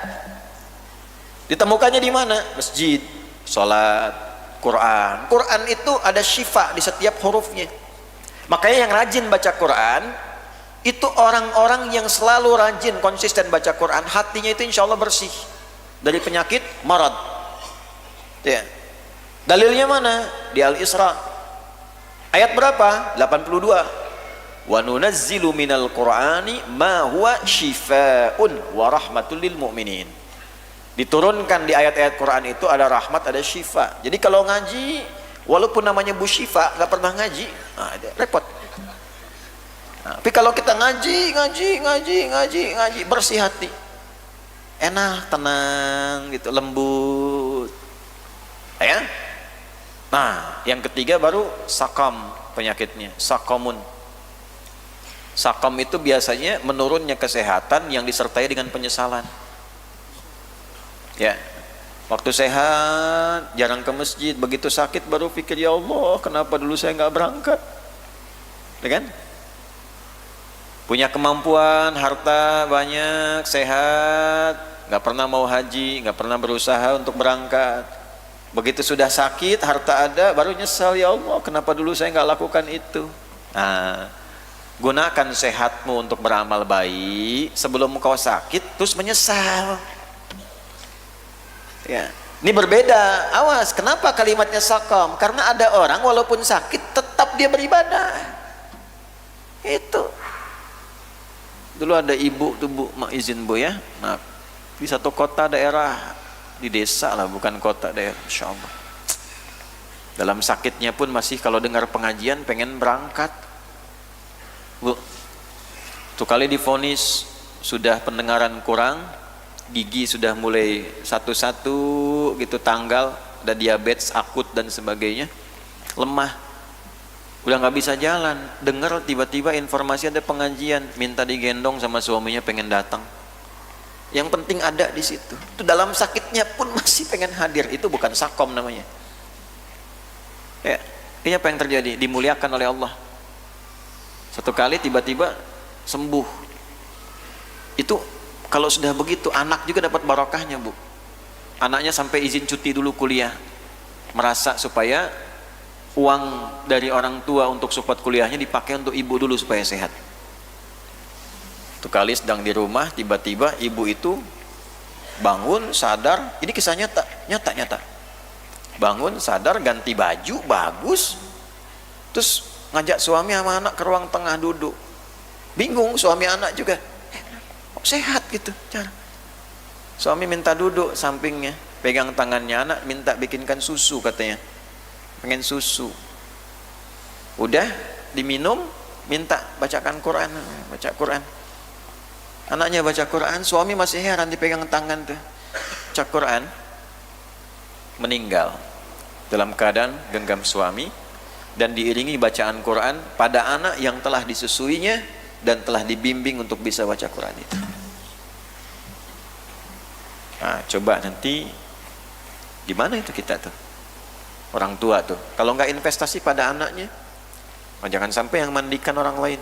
Ditemukannya di mana? Masjid, sholat, Quran. Quran itu ada syifa di setiap hurufnya. Makanya yang rajin baca Quran itu orang-orang yang selalu rajin, konsisten baca Quran, hatinya itu insya Allah bersih dari penyakit marad. Ya. Dalilnya mana? Di Al-Isra ayat berapa? 82. Wa nunazzilu minal Qur'ani ma huwa syifaa'un wa rahmatul lil mu'minin. Diturunkan di ayat-ayat Quran itu ada rahmat, ada syifa. Jadi kalau ngaji, walaupun namanya Bu Syifa, nggak pernah ngaji, nah, repot. Nah, tapi kalau kita ngaji, bersih hati, enak, tenang, gitu, lembut, ya. Nah, yang ketiga baru sakam penyakitnya, sakamun. Sakam itu biasanya menurunnya kesehatan yang disertai dengan penyesalan. Ya, waktu sehat jarang ke masjid, begitu sakit baru pikir, ya Allah, kenapa dulu saya nggak berangkat? Ya kan? Punya kemampuan, harta banyak, sehat, nggak pernah mau haji, nggak pernah berusaha untuk berangkat. Begitu sudah sakit, harta ada, baru nyesal, ya Allah, kenapa dulu saya nggak lakukan itu? Nah, gunakan sehatmu untuk beramal baik sebelum kau sakit terus menyesal. Ya, ini berbeda. Awas, kenapa kalimatnya sakam? Karena ada orang walaupun sakit tetap dia beribadah. Itu. Dulu ada ibu tuh, Bu, mak izin Bu ya. Nah, di satu kota daerah, di desa lah, bukan kota daerah, Insya Allah. Dalam sakitnya pun masih kalau dengar pengajian pengen berangkat, Bu. Satu kali divonis sudah pendengaran kurang, gigi sudah mulai satu-satu gitu tanggal, ada diabetes akut dan sebagainya, lemah, udah nggak bisa jalan. Dengar tiba-tiba informasi ada pengajian, minta digendong sama suaminya, pengen datang. Yang penting ada di situ. Itu dalam sakitnya pun masih pengen hadir. Itu bukan sakom namanya. Ya, ini apa yang terjadi? Dimuliakan oleh Allah. Satu kali tiba-tiba sembuh. Itu kalau sudah begitu, anak juga dapat barokahnya, Bu. Anaknya sampai izin cuti dulu kuliah, merasa supaya uang dari orang tua untuk support kuliahnya dipakai untuk ibu dulu supaya sehat. Satu kali sedang di rumah, tiba-tiba ibu itu bangun, sadar. Ini kisah nyata. Bangun, sadar, ganti baju, bagus. Terus ngajak suami sama anak ke ruang tengah duduk. Bingung suami anak juga. Kok sehat gitu cara. Suami minta duduk sampingnya, pegang tangannya anak, minta bikinkan susu katanya. Pengen susu. Udah diminum, minta bacakan Quran, baca Quran. Anaknya baca Quran, suami masih heran dipegang tangan tuh. Baca Quran, meninggal dalam keadaan genggam suami dan diiringi bacaan Quran pada anak yang telah disusuinya dan telah dibimbing untuk bisa baca Quran itu. Nah, coba nanti gimana itu kita tuh, orang tua tuh, kalau nggak investasi pada anaknya, jangan sampai yang mandikan orang lain,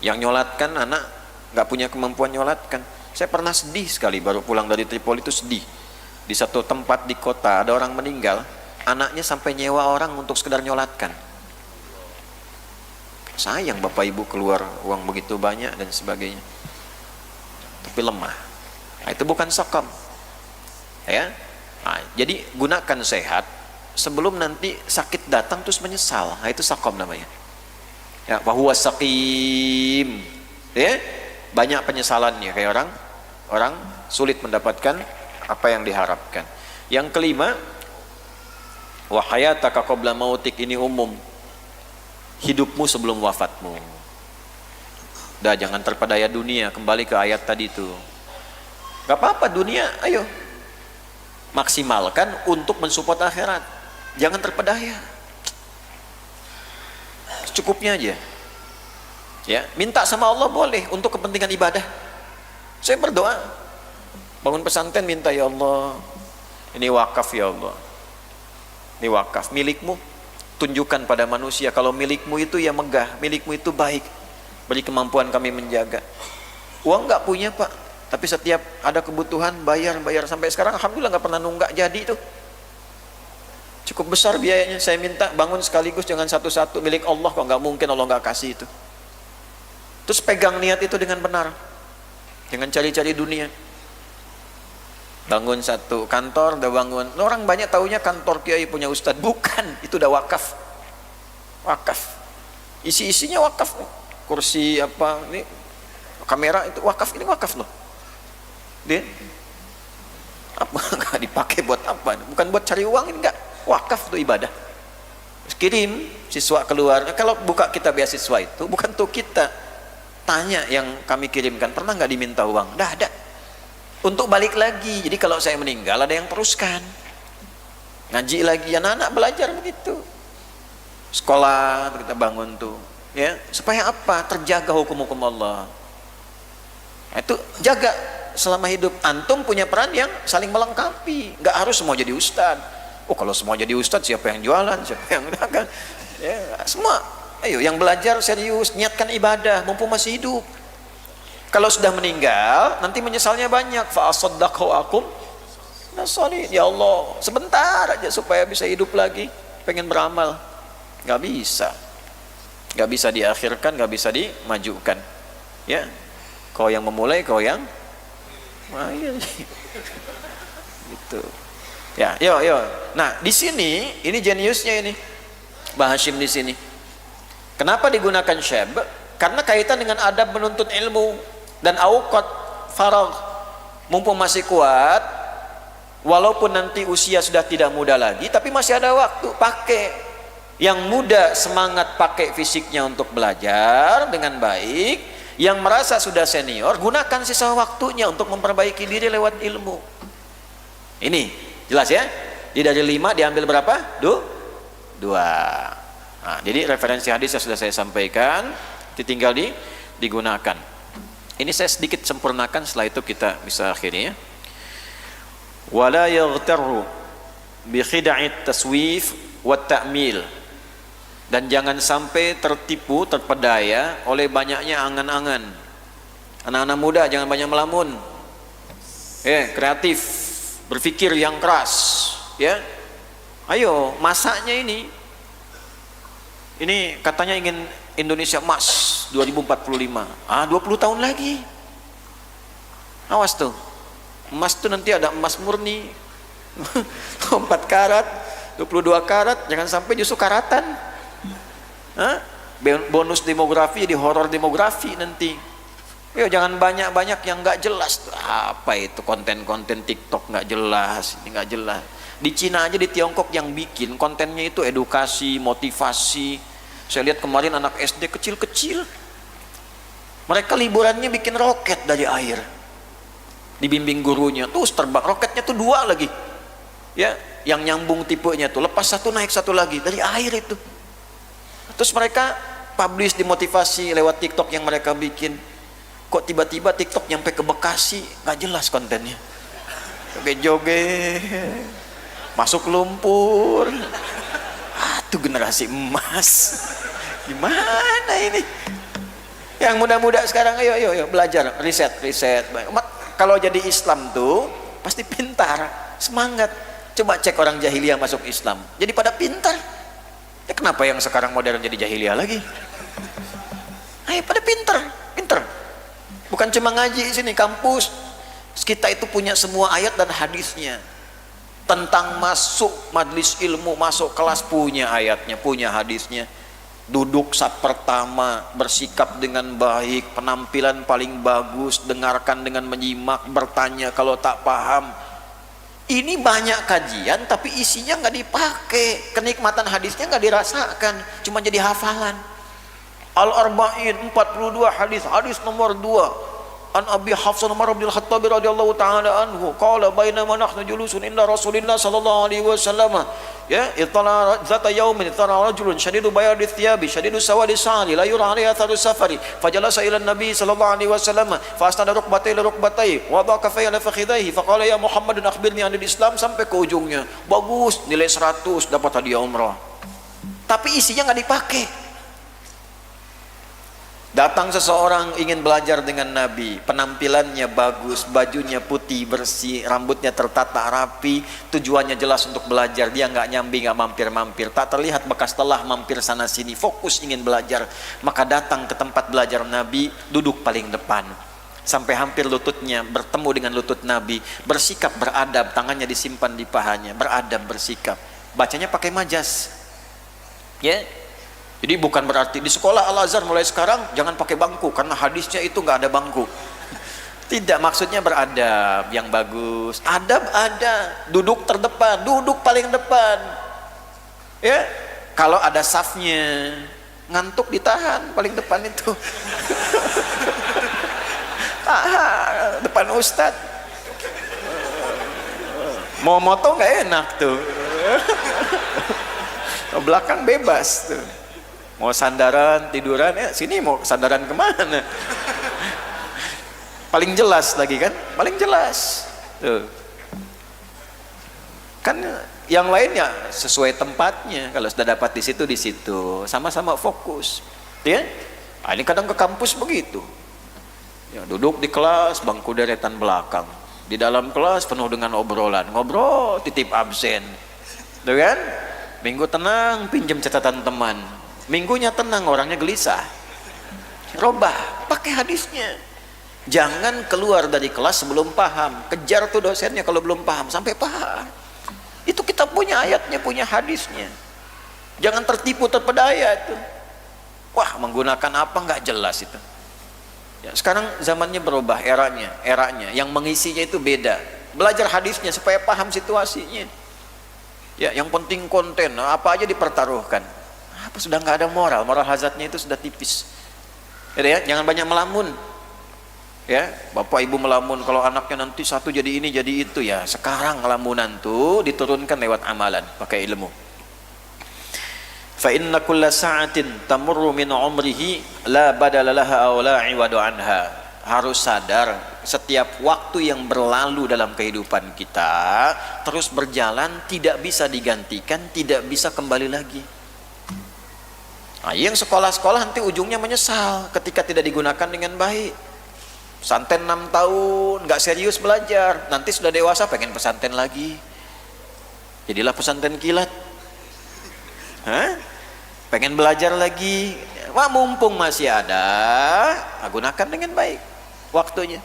yang nyolatkan anak nggak punya kemampuan nyolatkan. Saya pernah sedih sekali baru pulang dari Tripoli, itu sedih. Di satu tempat di kota ada orang meninggal, anaknya sampai nyewa orang untuk sekedar nyolatkan. Sayang bapak ibu keluar uang begitu banyak dan sebagainya, tapi lemah. Nah, itu bukan sakom, ya. Nah, jadi gunakan sehat sebelum nanti sakit datang terus menyesal. Nah, itu sakom namanya. Ya, bahwa sakim, ya. Banyak penyesalannya, kayak orang sulit mendapatkan apa yang diharapkan. Yang kelima, wa hayataka qabla mautik, ini umum, hidupmu sebelum wafatmu. Udah, jangan terpedaya dunia, kembali ke ayat tadi tuh. Gak apa-apa dunia, ayo maksimalkan untuk mensupport akhirat, jangan terpedaya, secukupnya aja. Ya, minta sama Allah boleh untuk kepentingan ibadah. Saya berdoa bangun pesantren, minta, ya Allah, ini wakaf, ya Allah, ini wakaf milikmu, tunjukkan pada manusia kalau milikmu itu ya megah, milikmu itu baik, beri kemampuan kami menjaga. Uang nggak punya Pak, tapi setiap ada kebutuhan bayar sampai sekarang alhamdulillah nggak pernah nunggak jadi itu. Cukup besar biayanya. Saya minta bangun sekaligus, jangan satu-satu, milik Allah kok, nggak mungkin Allah nggak kasih itu. Terus pegang niat itu dengan benar, jangan cari-cari dunia. Bangun satu kantor, udah bangun, orang banyak taunya kantor kiai punya ustadz, bukan, itu udah wakaf. Isi-isinya wakaf, kursi apa, ini kamera itu wakaf, ini wakaf loh. Dia apa nggak dipakai buat apa? Bukan buat cari uang, ini enggak, wakaf itu ibadah. Kirim siswa keluar. Kalau buka kita beasiswa itu bukan untuk kita. Tanya yang kami kirimkan, pernah nggak diminta uang? Dah ada. Untuk balik lagi. Jadi kalau saya meninggal ada yang teruskan. Ngaji lagi, anak-anak belajar begitu. Sekolah kita bangun tuh, ya. Supaya apa? Terjaga hukum-hukum Allah. Nah, itu jaga selama hidup. Antum punya peran yang saling melengkapi. Nggak harus semua jadi ustad. Oh, kalau semua jadi ustad, siapa yang jualan, siapa yang dagang? Ya, semua. Ayo, yang belajar serius, niatkan ibadah mumpung masih hidup. Kalau sudah meninggal, nanti menyesalnya banyak. Fa asaddaqu akum nasali, ya Allah, sebentar aja supaya bisa hidup lagi, pengen beramal. Nggak bisa diakhirkan, nggak bisa dimajukan. Ya, kau yang memulai, kau yang gitu. Ya, yo. Nah, di sini ini jeniusnya ini, Mbah Hashim di sini. Kenapa digunakan syab? Karena kaitan dengan adab menuntut ilmu dan auqat faragh. Mumpung masih kuat, walaupun nanti usia sudah tidak muda lagi, tapi masih ada waktu, pakai. Yang muda semangat pakai fisiknya untuk belajar dengan baik, Yang merasa sudah senior, gunakan sisa waktunya untuk memperbaiki diri lewat ilmu. Ini jelas ya. Jadi dari 5 diambil berapa? 2. Nah, jadi referensi hadis yang sudah saya sampaikan, tinggal digunakan. Ini saya sedikit sempurnakan, setelah itu kita bisa akhiri ya. Wala yaghtarru bi khida'it taswif wa ta'mil. Dan jangan sampai tertipu, terpedaya oleh banyaknya angan-angan. Anak-anak muda jangan banyak melamun. Kreatif, berpikir yang keras, ya. Ayo, masaknya ini katanya ingin Indonesia emas 2045. 20 tahun lagi. Awas tuh. Emas tuh nanti ada emas murni. 4 karat, 22 karat, jangan sampai justru karatan. Bonus demografi jadi horor demografi nanti. Jangan banyak-banyak yang nggak jelas. Apa itu konten-konten TikTok nggak jelas, ini nggak jelas. Di Cina aja, di Tiongkok yang bikin kontennya itu edukasi, motivasi. Saya lihat kemarin anak SD kecil-kecil, mereka liburannya bikin roket dari air, dibimbing gurunya, terus terbang roketnya tuh 2 lagi, ya, yang nyambung tipenya tuh, lepas 1 naik 1 lagi dari air itu. Terus mereka publish di motivasi lewat TikTok yang mereka bikin. Kok tiba-tiba TikTok nyampe ke Bekasi, nggak jelas kontennya. Joget-joget, masuk lumpur. Tuh generasi emas. Gimana ini? Yang muda-muda sekarang, ayo belajar, riset. Kalau jadi Islam tuh pasti pintar, semangat. Coba cek orang jahiliyah masuk Islam, jadi pada pintar. Kenapa yang sekarang modern jadi jahiliyah lagi? Ayo pada pinter. Bukan cuma ngaji di sini kampus. Kita itu punya semua ayat dan hadisnya. Tentang masuk majlis ilmu, masuk kelas, punya ayatnya, punya hadisnya. Duduk saat pertama, bersikap dengan baik, penampilan paling bagus, dengarkan dengan menyimak, bertanya kalau tak paham. Ini banyak kajian tapi isinya nggak dipakai, kenikmatan hadisnya nggak dirasakan, cuma jadi hafalan. Al-Arba'in 42 hadis nomor 2. An Abi Hafsan Umar bin Khattab radhiyallahu taala anhu qala bainama nahnu julusun inda Rasulillah sallallahu alaihi wasallam ya itala zata yaumin tara rajulun shadidu bayadi thiyabi shadidu sawadi sa'li la yura alaihi atharu safari fajalasa ila nabi sallallahu alaihi wasallam fastada rukbatai li rukbatai wa baqa fi ala fakhidaihi faqala ya Muhammadun akhbirni anil Islam, sampai ke ujungnya. Bagus, nilai 100, dapat hadiah umrah. Tapi isinya nggak dipakai. Datang seseorang ingin belajar dengan Nabi, penampilannya bagus, bajunya putih bersih, rambutnya tertata rapi, tujuannya jelas untuk belajar. Dia nggak nyambi, nggak mampir-mampir, tak terlihat bekas telah mampir sana sini, fokus ingin belajar. Maka datang ke tempat belajar Nabi, duduk paling depan, sampai hampir lututnya bertemu dengan lutut Nabi, bersikap beradab, tangannya disimpan di pahanya, beradab bersikap. Bacanya pakai majas, ya. Jadi bukan berarti di sekolah Al-Azhar mulai sekarang jangan pakai bangku karena hadisnya itu nggak ada bangku. Tidak, maksudnya beradab yang bagus. Adab ada, duduk terdepan, duduk paling depan. Ya, kalau ada safnya, ngantuk ditahan paling depan itu. Depan ustadz. Mau moto nggak enak tuh. Belakang bebas tuh. Mau sandaran, tiduran, sini mau sandaran kemana? Paling jelas lagi kan? Paling jelas. Tuh. Kan yang lainnya sesuai tempatnya. Kalau sudah dapat di situ, sama-sama fokus. Ya? Ini kadang ke kampus begitu. Ya, duduk di kelas, bangku deretan belakang. Di dalam kelas penuh dengan obrolan. Ngobrol, titip absen. Tuh kan? Minggu tenang, pinjam catatan teman. Minggunya tenang, orangnya gelisah. Robah, pakai hadisnya. Jangan keluar dari kelas sebelum paham. Kejar tuh dosennya kalau belum paham sampai paham. Itu kita punya ayatnya, punya hadisnya. Jangan tertipu, terpedaya itu. Wah, menggunakan apa nggak jelas itu. Ya, sekarang zamannya berubah, eranya. Yang mengisinya itu beda. Belajar hadisnya supaya paham situasinya. Ya, yang penting konten, apa aja dipertaruhkan. Apa sudah nggak ada moral hazardnya itu sudah tipis. Ya, jangan banyak melamun. Ya, bapak ibu melamun kalau anaknya nanti satu jadi ini jadi itu, ya sekarang lamunan tuh diturunkan lewat amalan, pakai ilmu. Fa inna kulla sa'atin tamurru min umrihi la badala laha aw la iwadu anha. Harus sadar, setiap waktu yang berlalu dalam kehidupan kita terus berjalan, tidak bisa digantikan, tidak bisa kembali lagi. Nah, yang sekolah-sekolah nanti ujungnya menyesal ketika tidak digunakan dengan baik. Pesantren 6 tahun nggak serius belajar, nanti sudah dewasa pengen pesantren lagi, jadilah pesantren kilat. Hah? Pengen belajar lagi, wah mumpung masih ada, gunakan dengan baik waktunya.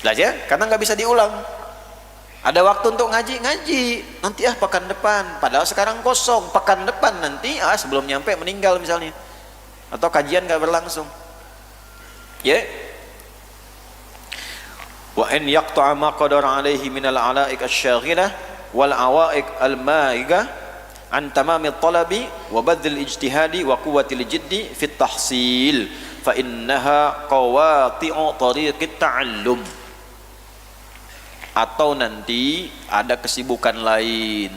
Belajar karena nggak bisa diulang. Ada waktu untuk ngaji, nanti pekan depan, padahal sekarang kosong, pekan depan nanti sebelum nyampe meninggal misalnya, atau kajian nggak berlangsung. Ya. Wa in yaqta'a ma qadara alaihi min al-ala'ik asy-syaghilah wal awa'ik al-ma'iga an tamami at-talabi wa badl ijtihadi wa quwwati al-jiddi fi at-tahsil fa innaha qawati'u tariqit ta'allum. Atau nanti ada kesibukan lain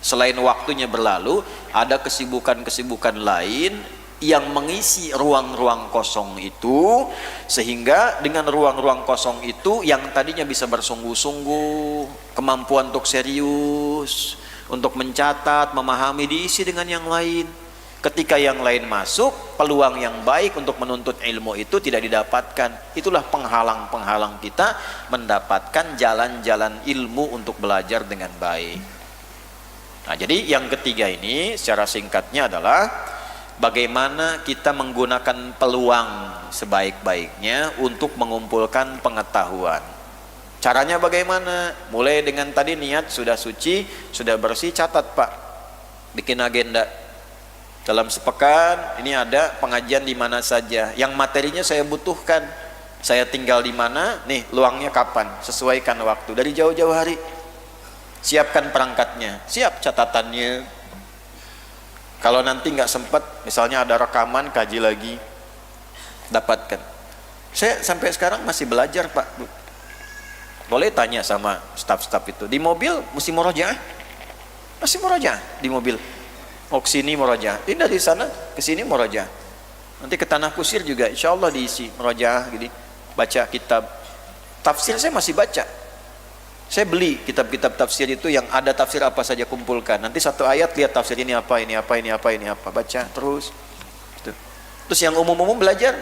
selain waktunya berlalu, ada kesibukan-kesibukan lain yang mengisi ruang-ruang kosong itu, sehingga dengan ruang-ruang kosong itu yang tadinya bisa bersungguh-sungguh, kemampuan untuk serius, untuk mencatat, memahami, diisi dengan yang lain. Ketika yang lain masuk, peluang yang baik untuk menuntut ilmu itu tidak didapatkan. Itulah penghalang-penghalang kita mendapatkan jalan-jalan ilmu untuk belajar dengan baik. Nah, jadi yang ketiga ini secara singkatnya adalah bagaimana kita menggunakan peluang sebaik-baiknya untuk mengumpulkan pengetahuan. Caranya bagaimana? Mulai dengan tadi niat sudah suci, sudah bersih, catat Pak, bikin agenda. Dalam sepekan ini ada pengajian di mana saja, yang materinya saya butuhkan, saya tinggal di mana, nih luangnya kapan, sesuaikan waktu dari jauh-jauh hari. Siapkan perangkatnya, siap catatannya. Kalau nanti nggak sempat, misalnya ada rekaman, kaji lagi, dapatkan. Saya sampai sekarang masih belajar Pak, Bu. Boleh tanya sama staf-staf itu, di mobil mesti murojaah, masih murojaah di mobil. Mau kesini murojaah, ini dari sana ke sini murojaah. Nanti ke Tanah Kusir juga insya Allah diisi murojaah, gini, baca kitab. Tafsir saya masih baca. Saya beli kitab-kitab tafsir itu yang ada tafsir apa saja kumpulkan. Nanti satu ayat lihat tafsir ini apa, baca terus. Terus yang umum-umum belajar.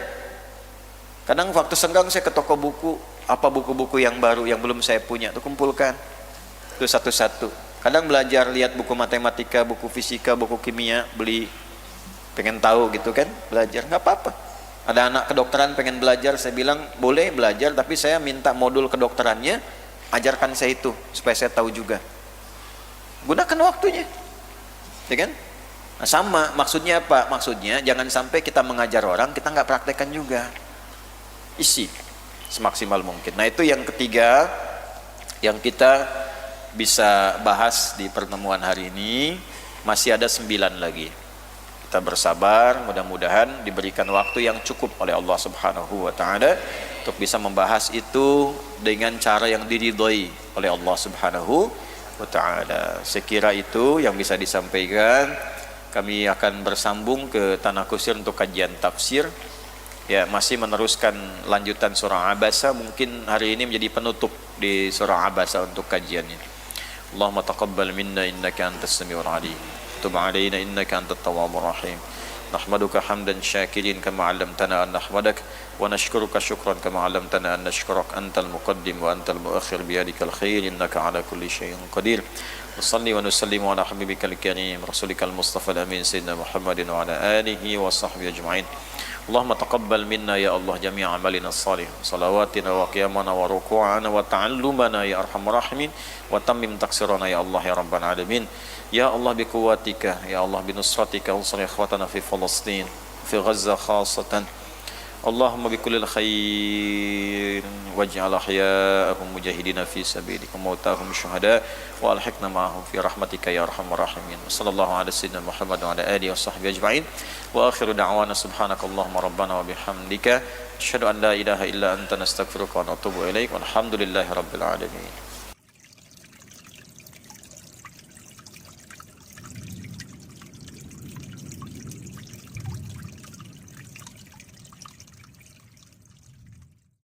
Kadang waktu senggang saya ke toko buku, apa buku-buku yang baru yang belum saya punya itu kumpulkan. Itu satu-satu. Kadang belajar, lihat buku matematika, buku fisika, buku kimia, beli, pengen tahu gitu kan, belajar, nggak apa-apa. Ada anak kedokteran pengen belajar, saya bilang boleh belajar, tapi saya minta modul kedokterannya, ajarkan saya itu supaya saya tahu juga. Gunakan waktunya, ya kan? Nah, sama, maksudnya apa? Maksudnya jangan sampai kita mengajar orang kita nggak praktekkan juga. Isi semaksimal mungkin. Nah, itu yang ketiga yang kita bisa bahas di pertemuan hari ini. Masih ada 9 lagi. Kita bersabar, mudah-mudahan diberikan waktu yang cukup oleh Allah Subhanahu wa taala untuk bisa membahas itu dengan cara yang diridhoi oleh Allah Subhanahu wa taala. Sekira itu yang bisa disampaikan. Kami akan bersambung ke Tanah Kusir untuk kajian tafsir. Ya, masih meneruskan lanjutan surah Abasa. Mungkin hari ini menjadi penutup di surah Abasa untuk kajiannya. Allahumma taqabbal minna innaka antas samiul alim. Tub alaina innaka antat tawwabur rahim. Nahmaduka hamdan syakirin kama 'allamtana an nahmadak wa nashkuruka syukran kama 'allamtana an nashkurak antal muqaddim wa antal muakhir biyadikal khair innaka 'ala kulli syai'in qadir. Wa shalli wa nusallimu ala habibikal karim rasulikal mustafa al-amin sayyidina Muhammadin wa ala alihi wa sahbihi ajma'in. Allahumma taqabbal minna ya Allah jami'a amalina salih, salawatina wa qiyamana wa ruku'ana wa ta'allumana ya arhamar rahimin, wa tammim taksirana ya Allah ya rabbal alamin. Ya Allah bi quwwatika, ya Allah bi nusratika unsur ikhwatana fi Palestin, fi Gaza khassatan. اللهم بكل الخير واجعل أحياءهم مجاهدين في سبيلك وموتاهم شهداء وألحقنا معهم في رحمتك يا أرحم الراحمين. صلى الله على سيدنا محمد وعلى آله وصحبه أجمعين وآخر دعوانا سبحانك اللهم ربنا وبحمدك أشهد أن لا إله إلا أنت نستغفرك ونتوب إليك والحمد لله رب العالمين.